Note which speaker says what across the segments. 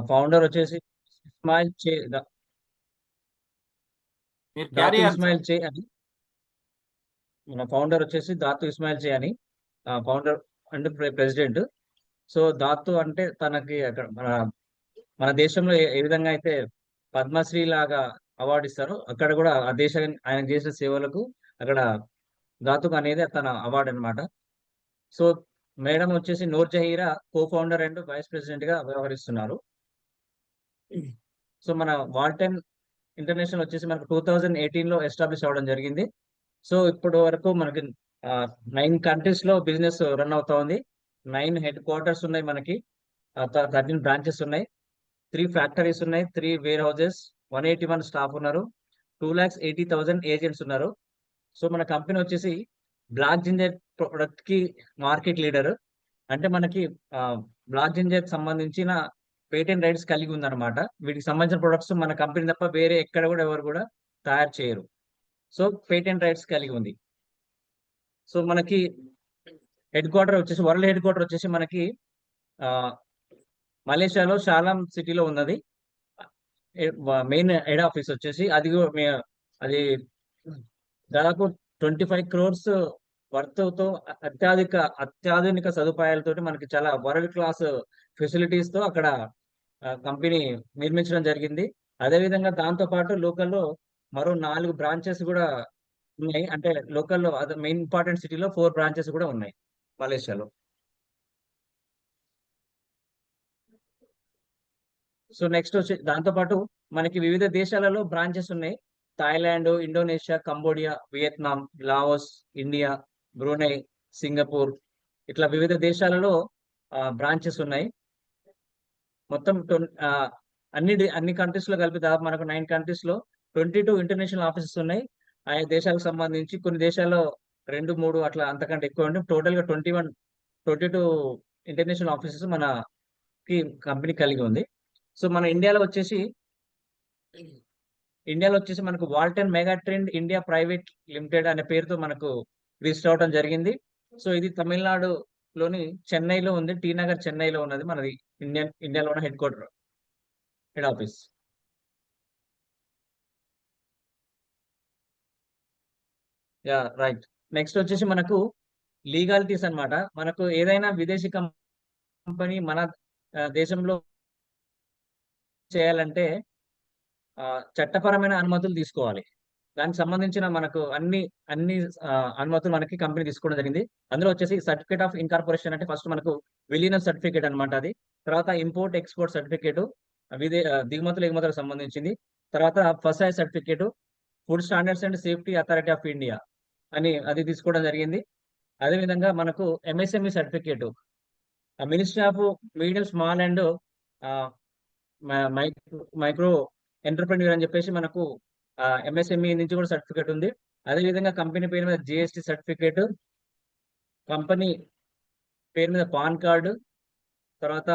Speaker 1: Founder వచ్చేసి ఇస్మాయిల్ చే
Speaker 2: మీరు క్యారీ
Speaker 1: దాతు
Speaker 2: చేయాలి సార్.
Speaker 1: ఇస్మాయిల్ చే అని. మన ఫౌండర్ వచ్చేసి దాతు ఇస్మాయిల్ చే అని, ఫౌండర్ అండ్ ప్రెసిడెంట్. సో దాతు అంటే తనకి అక్కడ మన మన దేశంలో ఏ విధంగా అయితే పద్మశ్రీ లాగా అవార్డు ఇస్తారో, అక్కడ కూడా ఆ దేశం ఆయన చేసిన సేవలకు అక్కడ దాతుక్ అనేది తన అవార్డు అన్నమాట. సో మేడం వచ్చేసి Noor Zaheera co founder and vice president గా వ్యవహరిస్తున్నారు. సో మన వాల్టన్ ఇంటర్నేషనల్ వచ్చేసి మనకు 2018 లో ఎస్టాబ్లిష్ అవ్వడం జరిగింది. సో ఇప్పటి వరకు మనకి 9 కంట్రీస్ లో బిజినెస్ రన్ అవుతా ఉంది. 9 హెడ్ క్వార్టర్స్ ఉన్నాయి మనకి. 13 బ్రాంచెస్ ఉన్నాయి. 3 ఫ్యాక్టరీస్ ఉన్నాయి. 3 వేర్ హౌసెస్. 181 స్టాఫ్ ఉన్నారు. 2,80,000 ఏజెంట్స్ ఉన్నారు. సో మన కంపెనీ వచ్చేసి బ్లాక్ జింజర్ ప్రొడక్ట్ కి మార్కెట్ లీడర్. అంటే మనకి బ్లాక్ జింజర్ సంబంధించిన పేటెంట్ రైట్స్ కలిగి ఉందన్నమాట. వీటికి సంబంధించిన ప్రొడక్ట్స్ మన కంపెనీ తప్ప వేరే ఎక్కడ కూడా ఎవరు కూడా తయారు చేయరు. సో పేటెంట్ రైట్స్ కలిగి ఉంది. సో మనకి వరల్డ్ హెడ్ క్వార్టర్ వచ్చేసి మనకి ఆ, మలేషియాలో షాలాం సిటీలో ఉన్నది. మెయిన్ హెడ్ ఆఫీస్ వచ్చేసి అది దాదాపు 25 crores వర్త్తో అత్యాధునిక సదుపాయాలతోటి మనకి చాలా వరల్డ్ క్లాస్ ఫెసిలిటీస్ తో అక్కడ కంపెనీ నిర్మించడం జరిగింది. అదేవిధంగా దాంతో పాటు లోకల్లో మరో 4 బ్రాంచెస్ కూడా ఉన్నాయి. అంటే లోకల్లో అదే మెయిన్ ఇంపార్టెంట్ సిటీలో 4 బ్రాంచెస్ కూడా ఉన్నాయి మలేషియాలో. సో నెక్స్ట్ వచ్చి దాంతో పాటు మనకి వివిధ దేశాలలో బ్రాంచెస్ ఉన్నాయి. Thailand, Indonesia, Cambodia, Vietnam, Laos, India, Brunei, Singapore, ఇట్లా వివిధ దేశాలలో బ్రాంచెస్ ఉన్నాయి. మొత్తం అన్ని కంట్రీస్ లో కలిపి దాదాపు మనకు 9 కంట్రీస్ లో 22 ఇంటర్నేషనల్ ఆఫీసెస్ ఉన్నాయి. ఆయా దేశాలకు సంబంధించి కొన్ని దేశాల్లో 2, 3 అట్లా అంతకంటే ఎక్కువ ఉండి టోటల్ గా 22 ఇంటర్నేషనల్ ఆఫీసెస్ మనకి కంపెనీ కలిగి ఉంది. సో మన ఇండియాలో వచ్చేసి మనకు Walton mega trend India private limited అనే పేరుతో మనకు రిజిస్టర్ అవడం జరిగింది. సో ఇది తమిళనాడులోని చెన్నైలో ఉంది. టీ నగర్ చెన్నైలో ఉన్నది మనది. ఇండియాలో ఉన్న head office. Yeah, right. Next వచ్చేసి మనకు లీగాలిటీస్ అన్నమాట. మనకు ఏదైనా విదేశీ కంపెనీ మన దేశంలో చేయాలంటే ఆ, చట్టపరమైన అనుమతులు తీసుకోవాలి. దానికి సంబంధించిన మనకు అన్ని అనుమతులు మనకి కంపెనీ తీసుకోవడం జరిగింది. అందులో వచ్చేసి సర్టిఫికేట్ ఆఫ్ ఇన్కార్పొరేషన్ అంటే ఫస్ట్ మనకు విలీనం సర్టిఫికేట్ అన్నమాట అది. తర్వాత ఇంపోర్ట్ ఎక్స్పోర్ట్ సర్టిఫికేట్, దిగుమతులు ఎగుమతులకు సంబంధించింది. తర్వాత FSSAI certificate, food standards and safety authority of India అని అది తీసుకోవడం జరిగింది. అదేవిధంగా మనకు MSME certificate, ministry of medium small and micro entrepreneur అని చెప్పేసి మనకు ఎంఎస్ఎంఈ నుంచి కూడా సర్టిఫికేట్ ఉంది. అదేవిధంగా కంపెనీ పేరు మీద జిఎస్టి సర్టిఫికేట్, కంపెనీ పేరు మీద పాన్ కార్డు, తర్వాత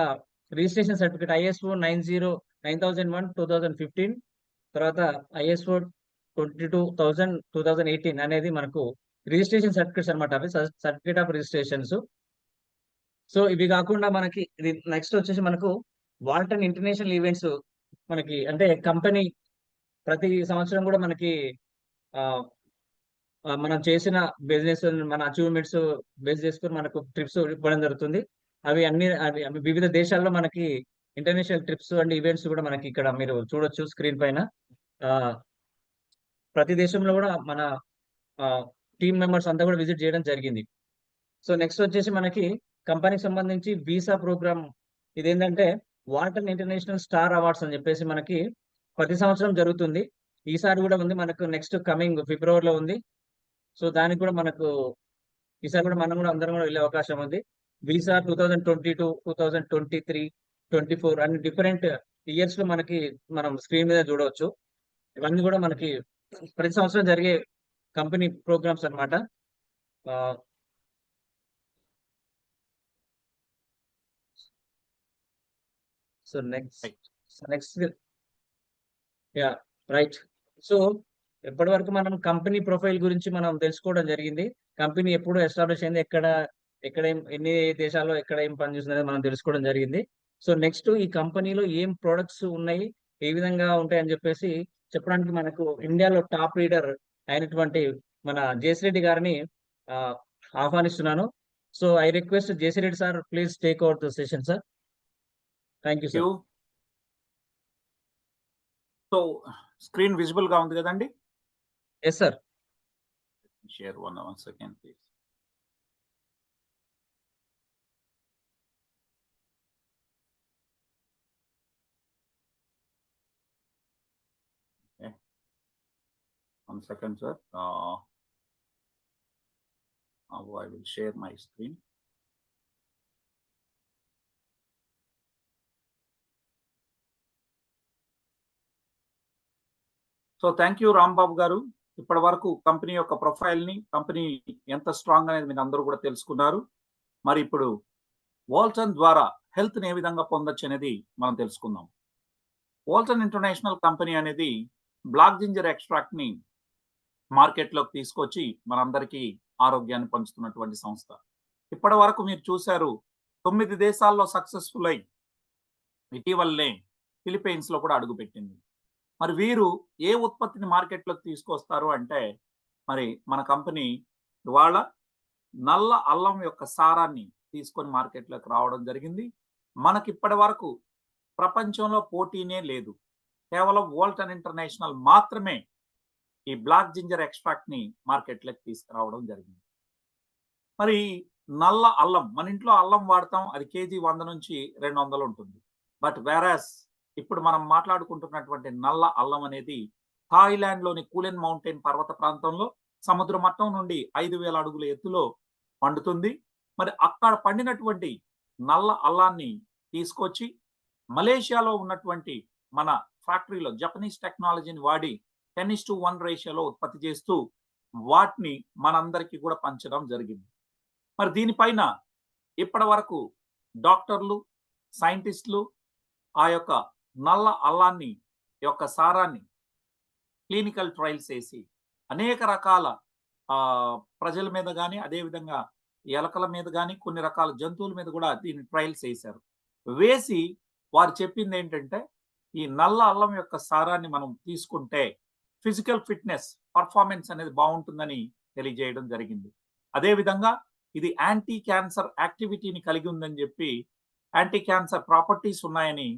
Speaker 1: రిజిస్ట్రేషన్ సర్టిఫికేట్ ఐఎస్ఓ 9001:2015, తర్వాత ఐఎస్ఓ 22,000:2018 అనేది మనకు రిజిస్ట్రేషన్ సర్టిఫికేట్స్ అనమాట. అవి సర్టిఫికేట్ ఆఫ్ రిజిస్ట్రేషన్స్. సో ఇవి కాకుండా మనకి ఇది నెక్స్ట్ వచ్చేసి మనకు వాల్టన్ ఇంటర్నేషనల్ ఈవెంట్స్. మనకి అంటే కంపెనీ ప్రతి సంవత్సరం కూడా మనకి ఆ, మనం చేసిన బిజినెస్ మన అచీవ్మెంట్స్ బేస్ చేసుకొని మనకు ట్రిప్స్ ఇవ్వడం జరుగుతుంది. అవి వివిధ దేశాల్లో మనకి ఇంటర్నేషనల్ ట్రిప్స్ అండ్ ఈవెంట్స్ కూడా మనకి ఇక్కడ మీరు చూడొచ్చు స్క్రీన్ పైన. ఆ, ప్రతి దేశంలో కూడా మన టీమ్ మెంబర్స్ అంతా కూడా విజిట్ చేయడం జరిగింది. సో నెక్స్ట్ వచ్చేసి మనకి కంపెనీకి సంబంధించి వీసా ప్రోగ్రామ్. ఇదేంటంటే వాల్టన్ ఇంటర్నేషనల్ స్టార్ అవార్డ్స్ అని చెప్పేసి మనకి ప్రతి సంవత్సరం జరుగుతుంది. ఈసారి కూడా ఉంది మనకు. నెక్స్ట్ కమింగ్ ఫిబ్రవరిలో ఉంది. సో దానికి కూడా మనకు ఈసారి కూడా మనం కూడా అందరం కూడా వెళ్ళే అవకాశం ఉంది. వీసా 2022, 2023, 24 అన్ని డిఫరెంట్ ఇయర్స్ లో మనకి మనం స్క్రీన్ మీద చూడవచ్చు. ఇవన్నీ కూడా మనకి ప్రతి సంవత్సరం జరిగే కంపెనీ ప్రోగ్రామ్స్ అన్నమాట. So next yeah, right. So ఇప్పటి వరకు మనం కంపెనీ ప్రొఫైల్ గురించి మనం తెలుసుకోవడం జరిగింది. కంపెనీ ఎప్పుడు ఎస్టాబ్లిష్ అయింది, ఎక్కడ ఎక్కడ ఎన్ని దేశాల్లో ఎక్కడ ఏం పనిచేస్తుంది అనేది మనం తెలుసుకోవడం జరిగింది. సో నెక్స్ట్ ఈ కంపెనీలో ఏం ప్రొడక్ట్స్ ఉన్నాయి, ఏ విధంగా ఉంటాయని చెప్పేసి చెప్పడానికి మనకు ఇండియాలో టాప్ లీడర్ అయినటువంటి మన జేసిరెడ్డి గారిని ఆ, ఆహ్వానిస్తున్నాను. So I request JC Reddy sir, please take over the session sir. Thank you sir.
Speaker 2: You. So screen visible గా ఉంది కదండి?
Speaker 1: Yes sir.
Speaker 2: Share one second please. One second, sir. I will share my screen. So thank you Rambabu గారు. ఇప్పటి వరకు company యొక్క profile ని, company ఎంత strong అనేది మీరు అందరూ కూడా తెలుసుకున్నారు. మరి ఇప్పుడు వాల్టన్ ద్వారా హెల్త్ ని ఏ విధంగా పొందొచ్చు అనేది మనం తెలుసుకుందాం. వాల్టన్ ఇంటర్నేషనల్ కంపెనీ అనేది బ్లాక్ జింజర్ ఎక్స్ట్రాక్ట్ ని మార్కెట్లోకి తీసుకొచ్చి మనందరికీ ఆరోగ్యాన్ని పంచుతున్నటువంటి సంస్థ. ఇప్పటి వరకు మీరు చూశారు 9 దేశాల్లో సక్సెస్ఫుల్ అయి ఇటీవలనే ఫిలిప్పైన్స్ లో కూడా అడుగుపెట్టింది. మరి వీరు ఏ ఉత్పత్తిని మార్కెట్లోకి తీసుకొస్తారు అంటే, మరి మన కంపెనీ ఇవాళ నల్ల అల్లం యొక్క సారాన్ని తీసుకొని మార్కెట్లోకి రావడం జరిగింది. మనకి ఇప్పటి వరకు ప్రపంచంలో పోటీనే లేదు. కేవలం వాల్టన్ ఇంటర్నేషనల్ మాత్రమే ఈ బ్లాక్ జింజర్ ఎక్స్ట్రాక్ట్ ని మార్కెట్లోకి తీసుకురావడం జరిగింది. మరి నల్ల అల్లం, మన ఇంట్లో అల్లం వాడతాం, అది కేజీ 100 నుంచి 200 ఉంటుంది. బట్ వేరాస్ ఇప్పుడు మనం మాట్లాడుకుంటున్నటువంటి నల్ల అల్లం అనేది థాయిలాండ్ లోని కూలెన్ మౌంటైన్ పర్వత ప్రాంతంలో సముద్ర మట్టం నుండి 5000 అడుగుల ఎత్తులో పండుతుంది. మరి అక్కడ పండినటువంటి నల్ల అల్లాన్ని తీసుకొచ్చి మలేషియాలో ఉన్నటువంటి మన ఫ్యాక్టరీలో జపనీస్ టెక్నాలజీని వాడి 10:1 రేషియోలో ఉత్పత్తి చేస్తూ వాటిని మనందరికీ కూడా పంచడం జరిగింది. మరి దీనిపైన ఇప్పటి వరకు డాక్టర్లు, సైంటిస్టులు ఆ యొక్క నల్ల అల్లాన్ని యొక్క సారాన్ని క్లినికల్ ట్రయల్స్ చేసి అనేక రకాల ప్రజల మీద కానీ, అదేవిధంగా ఎలకల మీద కానీ, కొన్ని రకాల జంతువుల మీద కూడా దీన్ని ట్రయల్స్ వేశారు. వేసి వారు చెప్పింది ఏంటంటే, ఈ నల్ల అల్లం యొక్క సారాన్ని మనం తీసుకుంటే ఫిజికల్ ఫిట్నెస్, పర్ఫార్మెన్స్ అనేది బాగుంటుందని తెలియజేయడం జరిగింది. అదేవిధంగా ఇది యాంటీ క్యాన్సర్ యాక్టివిటీని కలిగి ఉందని చెప్పి, యాంటీ క్యాన్సర్ ప్రాపర్టీస్ ఉన్నాయని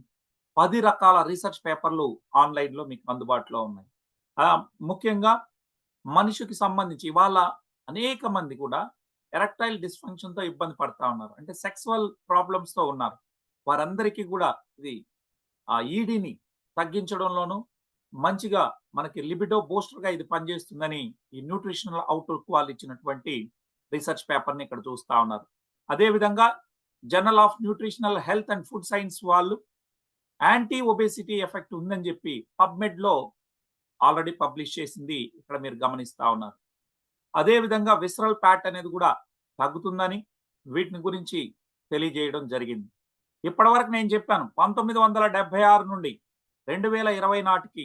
Speaker 2: 10 రకాల రీసెర్చ్ పేపర్లు ఆన్లైన్లో మీకు అందుబాటులో ఉన్నాయి. ముఖ్యంగా మనిషికి సంబంధించి ఇవాళ అనేక మంది కూడా ఎరెక్టైల్ డిస్ఫంక్షన్తో ఇబ్బంది పడతా ఉన్నారు, అంటే సెక్సువల్ ప్రాబ్లమ్స్తో ఉన్నారు. వారందరికీ కూడా ఇది ఈడీని తగ్గించడంలోనూ మంచిగా మనకి లిబిడో బూస్టర్గా ఇది పనిచేస్తుందని ఈ న్యూట్రిషనల్ అవుట్లుక్ వాళ్ళు ఇచ్చినటువంటి రీసెర్చ్ పేపర్ని ఇక్కడ చూస్తా ఉన్నారు. అదేవిధంగా journal of nutritional health and food science వాళ్ళు యాంటీ ఒబేసిటీ ఎఫెక్ట్ ఉందని చెప్పి పబ్మెడ్ లో ఆల్రెడీ పబ్లిష్ చేసింది ఇక్కడ మీరు గమనిస్తా ఉన్నారు. అదేవిధంగా విసరల్ ఫ్యాట్ అనేది కూడా తగ్గుతుందని వీటిని గురించి తెలియజేయడం జరిగింది. ఇప్పటి వరకు నేను చెప్పాను 1976 నుండి 2020 నాటికి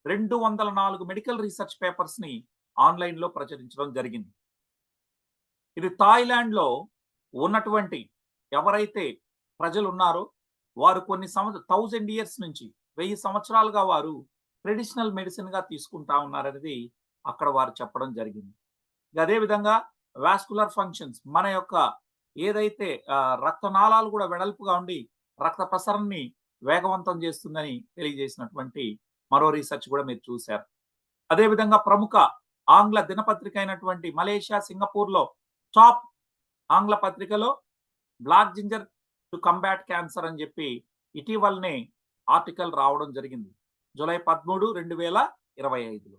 Speaker 2: 204 మెడికల్ రీసెర్చ్ పేపర్స్ ని ఆన్లైన్ లో ప్రచురించడం జరిగింది. ఇది థాయిలాండ్ లో ఉన్నటువంటి ఎవరైతే ప్రజలు ఉన్నారో వారు కొన్ని 1000 ఇయర్స్ నుంచి 1000 సంవత్సరాలుగా వారు ట్రెడిషనల్ మెడిసిన్ గా తీసుకుంటా ఉన్నారనేది అక్కడ వారు చెప్పడం జరిగింది. అదేవిధంగా వాస్కులర్ ఫంక్షన్స్, మన యొక్క ఏదైతే రక్తనాళాలు కూడా వెడల్పుగా ఉండి రక్త ప్రసరణని వేగవంతం చేస్తుందని తెలియజేసినటువంటి మరో రీసెర్చ్ కూడా మీరు చూశారు. అదేవిధంగా ప్రముఖ ఆంగ్ల దినపత్రిక అయినటువంటి మలేషియా, సింగపూర్ లో టాప్ ఆంగ్ల పత్రికలో black ginger to combat cancer అని చెప్పి ఇటీవలనే ఆర్టికల్ రావడం జరిగింది, జూలై 13, 2025లో.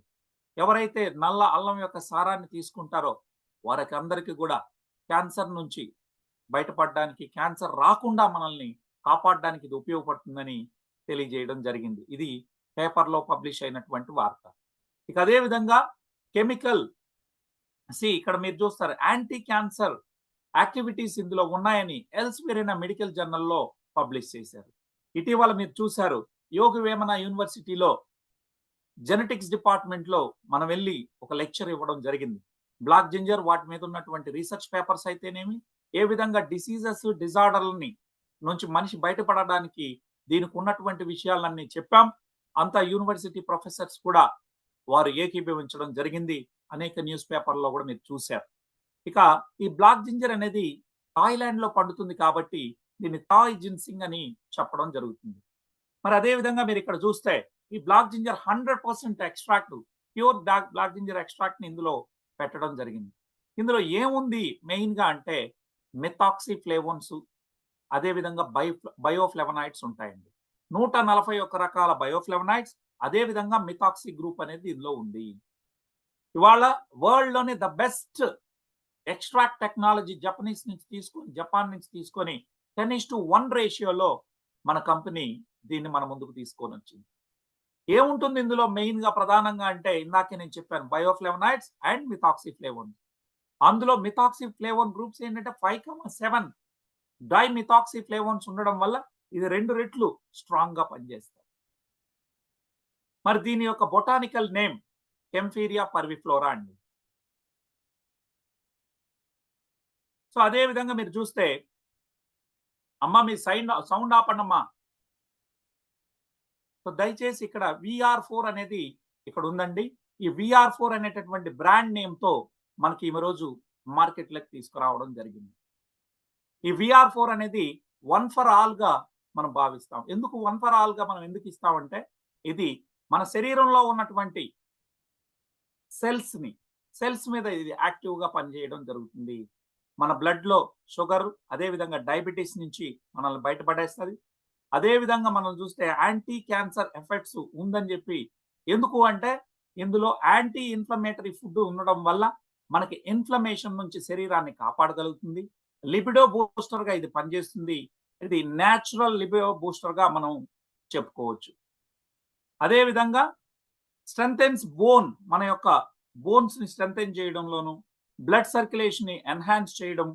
Speaker 2: ఎవరైతే నల్ల అల్లం యొక్క సారాన్ని తీసుకుంటారో వారికి అందరికీ కూడా క్యాన్సర్ నుంచి బయటపడడానికి, క్యాన్సర్ రాకుండా మనల్ని కాపాడడానికి ఇది ఉపయోగపడుతుందని తెలియజేయడం జరిగింది. ఇది పేపర్లో పబ్లిష్ అయినటువంటి వార్త. ఇక అదేవిధంగా కెమికల్ ఇక్కడ మీరు చూస్తారు యాంటీ క్యాన్సర్ యాక్టివిటీస్ ఇందులో ఉన్నాయని ఎల్స్వేర్ అయిన మెడికల్ జర్నల్లో పబ్లిష్ చేశారు. ఇటీవల మీరు చూశారు యోగి వేమన యూనివర్సిటీలో జెనెటిక్స్ డిపార్ట్మెంట్ లో మనం వెళ్ళి ఒక లెక్చర్ ఇవ్వడం జరిగింది. బ్లాక్ జింజర్ వాటి మీద ఉన్నటువంటి రీసెర్చ్ పేపర్స్ అయితేనేమి, ఏ విధంగా డిసీజెస్, డిజార్డర్లని నుంచి మనిషి బయటపడడానికి దీనికి ఉన్నటువంటి విషయాలన్నీ చెప్పాం. అంతా యూనివర్సిటీ ప్రొఫెసర్స్ కూడా వారు ఏకీభవించడం జరిగింది. అనేక న్యూస్ పేపర్‌లో కూడా మీరు చూశారు. ఇక ఈ బ్లాక్ జింజర్ అనేది థాయిలాండ్‌లో పండుతుంది కాబట్టి దీన్ని థాయ్ జిన్సింగ్ అని చెప్పడం జరుగుతుంది. మరి అదే విధంగా మీరు ఇక్కడ చూస్తే ఈ black ginger 100% extract pure black ginger extract ని ఇందులో పెట్టడం జరిగింది. ఇందులో ఏముంది మెయిన్ గా అంటే మెథాక్సీ ఫ్లేవోన్స్, అదే విధంగా బయోఫ్లెవనాయిడ్స్ ఉంటాయండి. 141 రకాల బయోఫ్లెవనాయిడ్స్, అదే విధంగా మిథాక్సీ గ్రూప్ అనేది ఇందులో ఉంది. ఇవాళ వరల్డ్ లోనే the best extract technology Japan నుంచి తీసుకొని 10:1 రేషియోలో మన కంపెనీ దీన్ని మన ముందుకు తీసుకొని వచ్చింది. ఏముంటుంది ఇందులో మెయిన్ గా ప్రధానంగా అంటే ఇందాకే నేను చెప్పాను బయోఫ్లెవనాయిడ్స్ అండ్ మిథాక్సీ ఫ్లేవోన్. అందులో మిథాక్సీ ఫ్లేవోన్ గ్రూప్స్ ఏంటంటే 5,7 డైమిథాక్సీ ఫ్లేవోన్స్ ఉండడం వల్ల ఇది 2 రెట్లు స్ట్రాంగ్ గా పనిచేస్తాయి. మరి దీని యొక్క బొటానికల్ నేమ్ కెంఫీరియా పర్విఫ్లోరా అండి. సో అదే విధంగా మీరు చూస్తే అమ్మ మీ సౌండ్ ఆపండమ్మా. సో దయచేసి ఇక్కడ VR4 అనేది ఇక్కడ ఉందండి. ఈ VR4 అనేటటువంటి బ్రాండ్ నేమ్ తో మనకి ఈ రోజు మార్కెట్లోకి తీసుకురావడం జరిగింది. ఈ VR4 అనేది వన్ ఫర్ ఆల్ గా మనం భావిస్తాం. ఎందుకు వన్ ఫర్ ఆల్ గా మనం ఎందుకు ఇస్తామంటే ఇది మన శరీరంలో ఉన్నటువంటి సెల్స్ మీద ఇది యాక్టివ్ గా పనిచేయడం జరుగుతుంది. మన బ్లడ్ లో షుగర్, అదే విధంగా డయాబెటీస్ నుంచి మనల్ని బయటపడేస్తుంది. అదే విధంగా మనం చూస్తే యాంటీ క్యాన్సర్ ఎఫెక్ట్స్ ఉందని చెప్పి, ఎందుకు అంటే ఇందులో యాంటీ ఇన్ఫ్లమేటరీ ఫుడ్ ఉండడం వల్ల మనకి ఇన్ఫ్లమేషన్ నుంచి శరీరాన్ని కాపాడగలుగుతుంది. లిబిడో బూస్టర్ గా ఇది పనిచేస్తుంది. ఇది న్యాచురల్ లిబిడో బూస్టర్ గా మనం చెప్పుకోవచ్చు. అదే విధంగా స్ట్రెంథెన్స్ బోన్, మన యొక్క బోన్స్ ని స్ట్రెంథెన్ చేయడంలోను, బ్లడ్ సర్క్యులేషన్ ని ఎన్హాన్స్ చేయడం,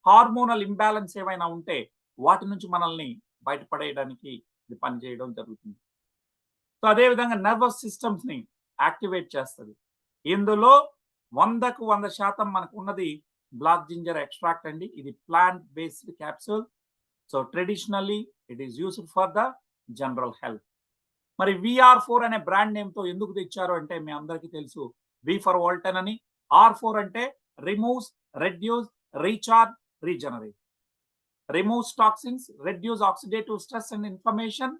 Speaker 2: హార్మోనల్ ఇంబ్యాలెన్స్ ఏమైనా ఉంటే వాటి నుంచి మనల్ని బయటపడేయడానికి ఇది పనిచేయడం జరుగుతుంది. సో అదే విధంగా నర్వస్ సిస్టమ్స్ ని యాక్టివేట్ చేస్తుంది. ఇందులో 100కు 100% మనకు ఉన్నది బ్లాక్ జింజర్ ఎక్స్ట్రాక్ట్ అండి. ఇది plant based capsule. So traditionally it is used for the general health. మరి VR4 అనే బ్రాండ్ నేమ్ తో ఎందుకు తెచ్చారు అంటే మీ అందరికీ తెలుసు, V ఫర్ వాల్టన్ అని, R4 అంటే removes, reduce, recharge, regenerate. Removes toxins, reduce oxidative stress and inflammation,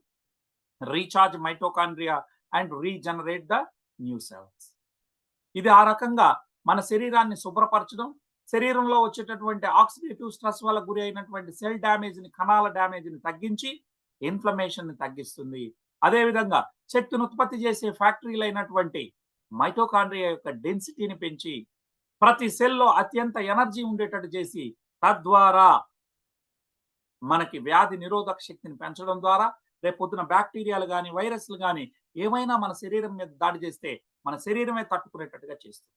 Speaker 2: recharge mitochondria and regenerate the new cells. ఇది ఆ రకంగా మన శరీరాన్ని శుభ్రపరచడం, శరీరంలో వచ్చేటటువంటి ఆక్సిడేటివ్ స్ట్రెస్ వల్ల గురి అయినటువంటి సెల్ డ్యామేజ్ ని, కణాల డ్యామేజ్ ని తగ్గించి ఇన్ఫ్లమేషన్ ని తగ్గిస్తుంది. అదే విధంగా శక్తిని ఉత్పత్తి చేసే ఫ్యాక్టరీలు అయినటువంటి మైటోకాండ్రియా యొక్క డెన్సిటీని పెంచి ప్రతి సెల్లో అత్యంత ఎనర్జీ ఉండేటట్టు చేసి తద్వారా మనకి వ్యాధి నిరోధక శక్తిని పెంచడం ద్వారా రేపొద్దున బ్యాక్టీరియాలు కానీ వైరస్లు కానీ ఏమైనా మన శరీరం మీద దాడి చేస్తే మన శరీరమే తట్టుకునేటట్టుగా చేస్తుంది.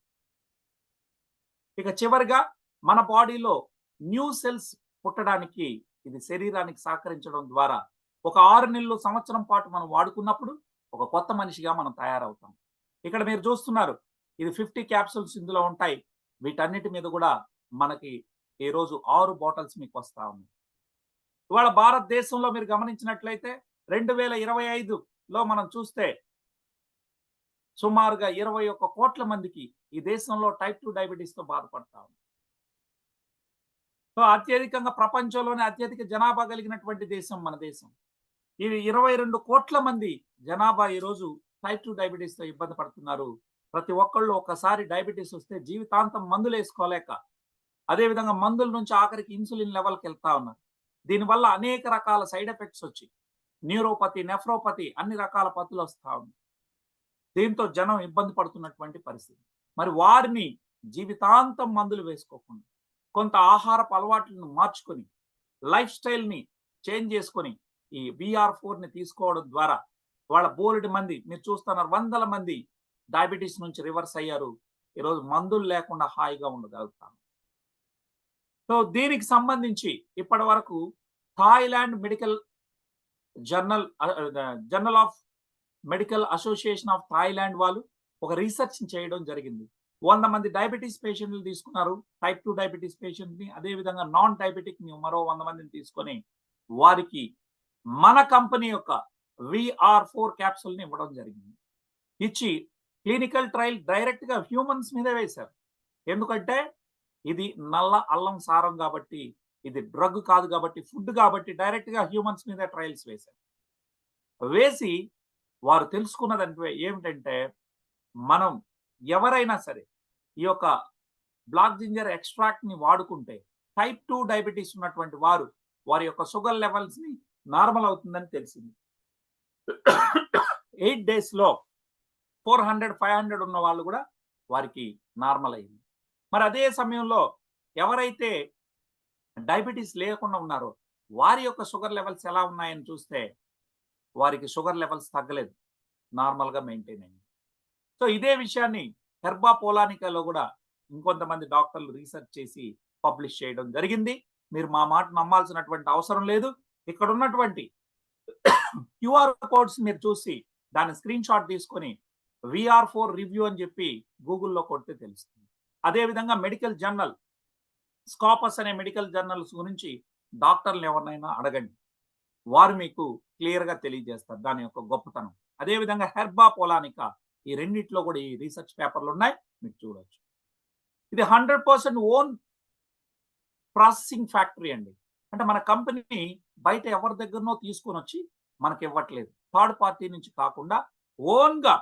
Speaker 2: ఇక చివరిగా మన బాడీలో న్యూ సెల్స్ పుట్టడానికి ఇది శరీరానికి సహకరించడం ద్వారా ఒక 6 నెలలు, సంవత్సరం పాటు మనం వాడుకున్నప్పుడు ఒక కొత్త మనిషిగా మనం తయారవుతాం. ఇక్కడ మీరు చూస్తున్నారు, ఇది 50 క్యాప్సూల్స్ ఇందులో ఉంటాయి. వీటన్నిటి మీద కూడా మనకి ఈ రోజు 6 బాటిల్స్ మీకు వస్తా ఉన్నాయి. ఇవాళ భారతదేశంలో మీరు గమనించినట్లయితే 2025లో మనం చూస్తే సుమారుగా 21 కోట్ల మందికి ఈ దేశంలో టైప్ 2 డయాబెటీస్ తో బాధపడతా ఉంది. సో అత్యధికంగా ప్రపంచంలోనే అత్యధిక జనాభా కలిగినటువంటి దేశం మన దేశం. ఇది 22 కోట్ల మంది జనాభా ఈ రోజు టైప్ 2 డయాబెటీస్ తో ఇబ్బంది పడుతున్నారు. ప్రతి ఒక్కళ్ళు ఒకసారి డయాబెటీస్ వస్తే జీవితాంతం మందులు వేసుకోలేక, అదే విధంగా మందుల నుంచి ఆఖరికి ఇన్సులిన్ లెవెల్కి వెళ్తా ఉన్నారు. దీనివల్ల అనేక రకాల సైడ్ ఎఫెక్ట్స్ వచ్చి న్యూరోపతి, నెఫ్రోపతి, అన్ని రకాల పతులు వస్తా ఉన్నాయి. దీంతో జనం ఇబ్బంది పడుతున్నటువంటి పరిస్థితి. మరి వారిని జీవితాంతం మందులు వేసుకోకుండా కొంత ఆహారపు అలవాట్లను మార్చుకొని లైఫ్ స్టైల్ని చేంజ్ చేసుకొని ఈ VR4 ని తీసుకోవడం ద్వారా వాళ్ళ బోలెడు మంది మీరు చూస్తున్నారు, 100 మంది డయాబెటీస్ నుంచి రివర్స్ అయ్యారు. ఈరోజు మందులు లేకుండా హాయిగా ఉండగలుగుతారు. సో దీనికి సంబంధించి ఇప్పటి వరకు Thailand medical journal of medical association of Thailand వాళ్ళు ఒక రీసెర్చ్ చేయడం జరిగింది. 100 మంది డయాబెటీస్ పేషెంట్లు తీసుకున్నారు, టైప్ 2 డయాబెటీస్ పేషెంట్ ని, అదే విధంగా నాన్ డయాబెటిక్ ని మరో 100 మందిని తీసుకొని వారికి మన కంపెనీ యొక్క VR4 క్యాప్సూల్ని ఇవ్వడం జరిగింది. ఇచ్చి క్లినికల్ ట్రయల్ డైరెక్ట్ గా హ్యూమన్స్ మీద వేశారు. ఎందుకంటే ఇది నల్ల అల్లం సారం కాబట్టి, ఇది డ్రగ్ కాదు కాబట్టి, ఫుడ్ కాబట్టి డైరెక్ట్ గా హ్యూమన్స్ మీద ట్రయల్స్ వేశారు. వేసి వారు తెలుసుకున్నదంటే ఏమిటంటే, మనం ఎవరైనా సరే ఈ యొక్క బ్లాక్ జింజర్ ఎక్స్ట్రాక్ట్ ని వాడుకుంటే టైప్ 2 డయాబెటీస్ ఉన్నటువంటి వారి యొక్క షుగర్ లెవెల్స్ ని నార్మల్ అవుతుందని తెలిసింది. 8 days లో 400, 500 ఉన్న వాళ్ళు కూడా వారికి నార్మల్ అయింది. మరి అదే సమయంలో ఎవరైతే డయాబెటీస్ లేకుండా ఉన్నారో వారి యొక్క షుగర్ లెవెల్స్ ఎలా ఉన్నాయని చూస్తే వారికి షుగర్ లెవెల్స్ తగ్గలేదు, నార్మల్ గా మెయింటైన్ అయింది. సో ఇదే విషయాన్ని హెర్బా పోలానికాలో కూడా ఇంకొంతమంది డాక్టర్లు రీసెర్చ్ చేసి పబ్లిష్ చేయడం జరిగింది. మీరు మా మాట నమ్మాల్సినటువంటి అవసరం లేదు. ఇక్కడ ఉన్నటువంటి QR కోడ్స్ మీరు చూసి దాని స్క్రీన్ షాట్ తీసుకొని VR4 రివ్యూ అని చెప్పి గూగుల్లో కొడితే తెలుస్తుంది. అదేవిధంగా మెడికల్ జర్నల్ స్కాపస్ అనే మెడికల్ జర్నల్స్ గురించి డాక్టర్లు ఎవరినైనా అడగండి, వారు మీకు క్లియర్ గా తెలియజేస్తారు దాని యొక్క గొప్పతనం. అదేవిధంగా హెర్బా పోలానికా ఈ రెండిట్లో కూడా ఈ రీసెర్చ్ పేపర్లు ఉన్నాయి, మీరు చూడొచ్చు. ఇది 100% ఓన్ ప్రాసెసింగ్ ఫ్యాక్టరీ అండి. అంటే మన కంపెనీ బయట ఎవరి దగ్గరనో తీసుకొని వచ్చి మనకి ఇవ్వట్లేదు, థర్డ్ పార్టీ నుంచి కాకుండా ఓన్ గా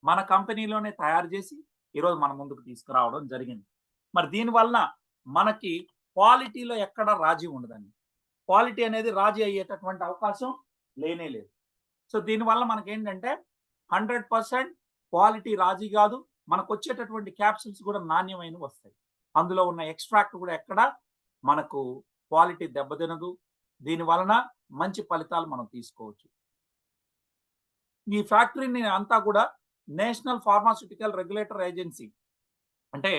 Speaker 2: మన కంపెనీలోనే తయారు చేసి ఈరోజు మన ముందుకు తీసుకురావడం జరిగింది. మరి దీనివల్ల మనకి క్వాలిటీలో ఎక్కడ రాజీ ఉండదండి. క్వాలిటీ అనేది రాజీ అయ్యేటటువంటి అవకాశం లేనే లేదు. సో దీనివల్ల మనకేంటంటే 100% క్వాలిటీ రాజీ కాదు, మనకు వచ్చేటటువంటి క్యాప్సూల్స్ కూడా నాణ్యమైనవి వస్తాయి. అందులో ఉన్న ఎక్స్ట్రాక్ట్ కూడా ఎక్కడ మనకు క్వాలిటీ దెబ్బతినదు. దీని వలన మంచి ఫలితాలు మనం తీసుకోవచ్చు. ఈ ఫ్యాక్టరీని అంతా కూడా నేషనల్ ఫార్మాస్యూటికల్ రెగ్యులేటర్ ఏజెన్సీ అంటే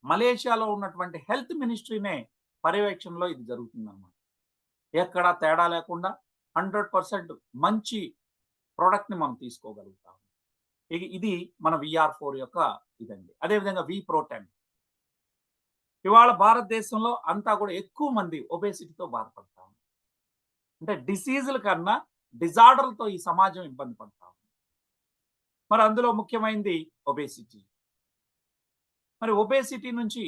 Speaker 2: మలేషియాలో ఉన్నటువంటి హెల్త్ మినిస్ట్రీనే పర్యవేక్షణలో ఇది జరుగుతుంది అన్నమాట. ఎక్కడ తేడా లేకుండా 100% మంచి ప్రోడక్ట్ ని మనం తీసుకోగలుగుతాం. ఇది మన VR4 యొక్క ఇదండి. అదేవిధంగా V-Pro10 ఇవాళ భారతదేశంలో అంతా కూడా ఎక్కువ మంది ఒబేసిటీతో బాధపడతాం. అంటే డిసీజుల కన్నా డిజార్డర్లతో ఈ సమాజం ఇబ్బంది పడతాం. మరి అందులో ముఖ్యమైనది ఒబేసిటీ. మరి ఒబేసిటీ నుంచి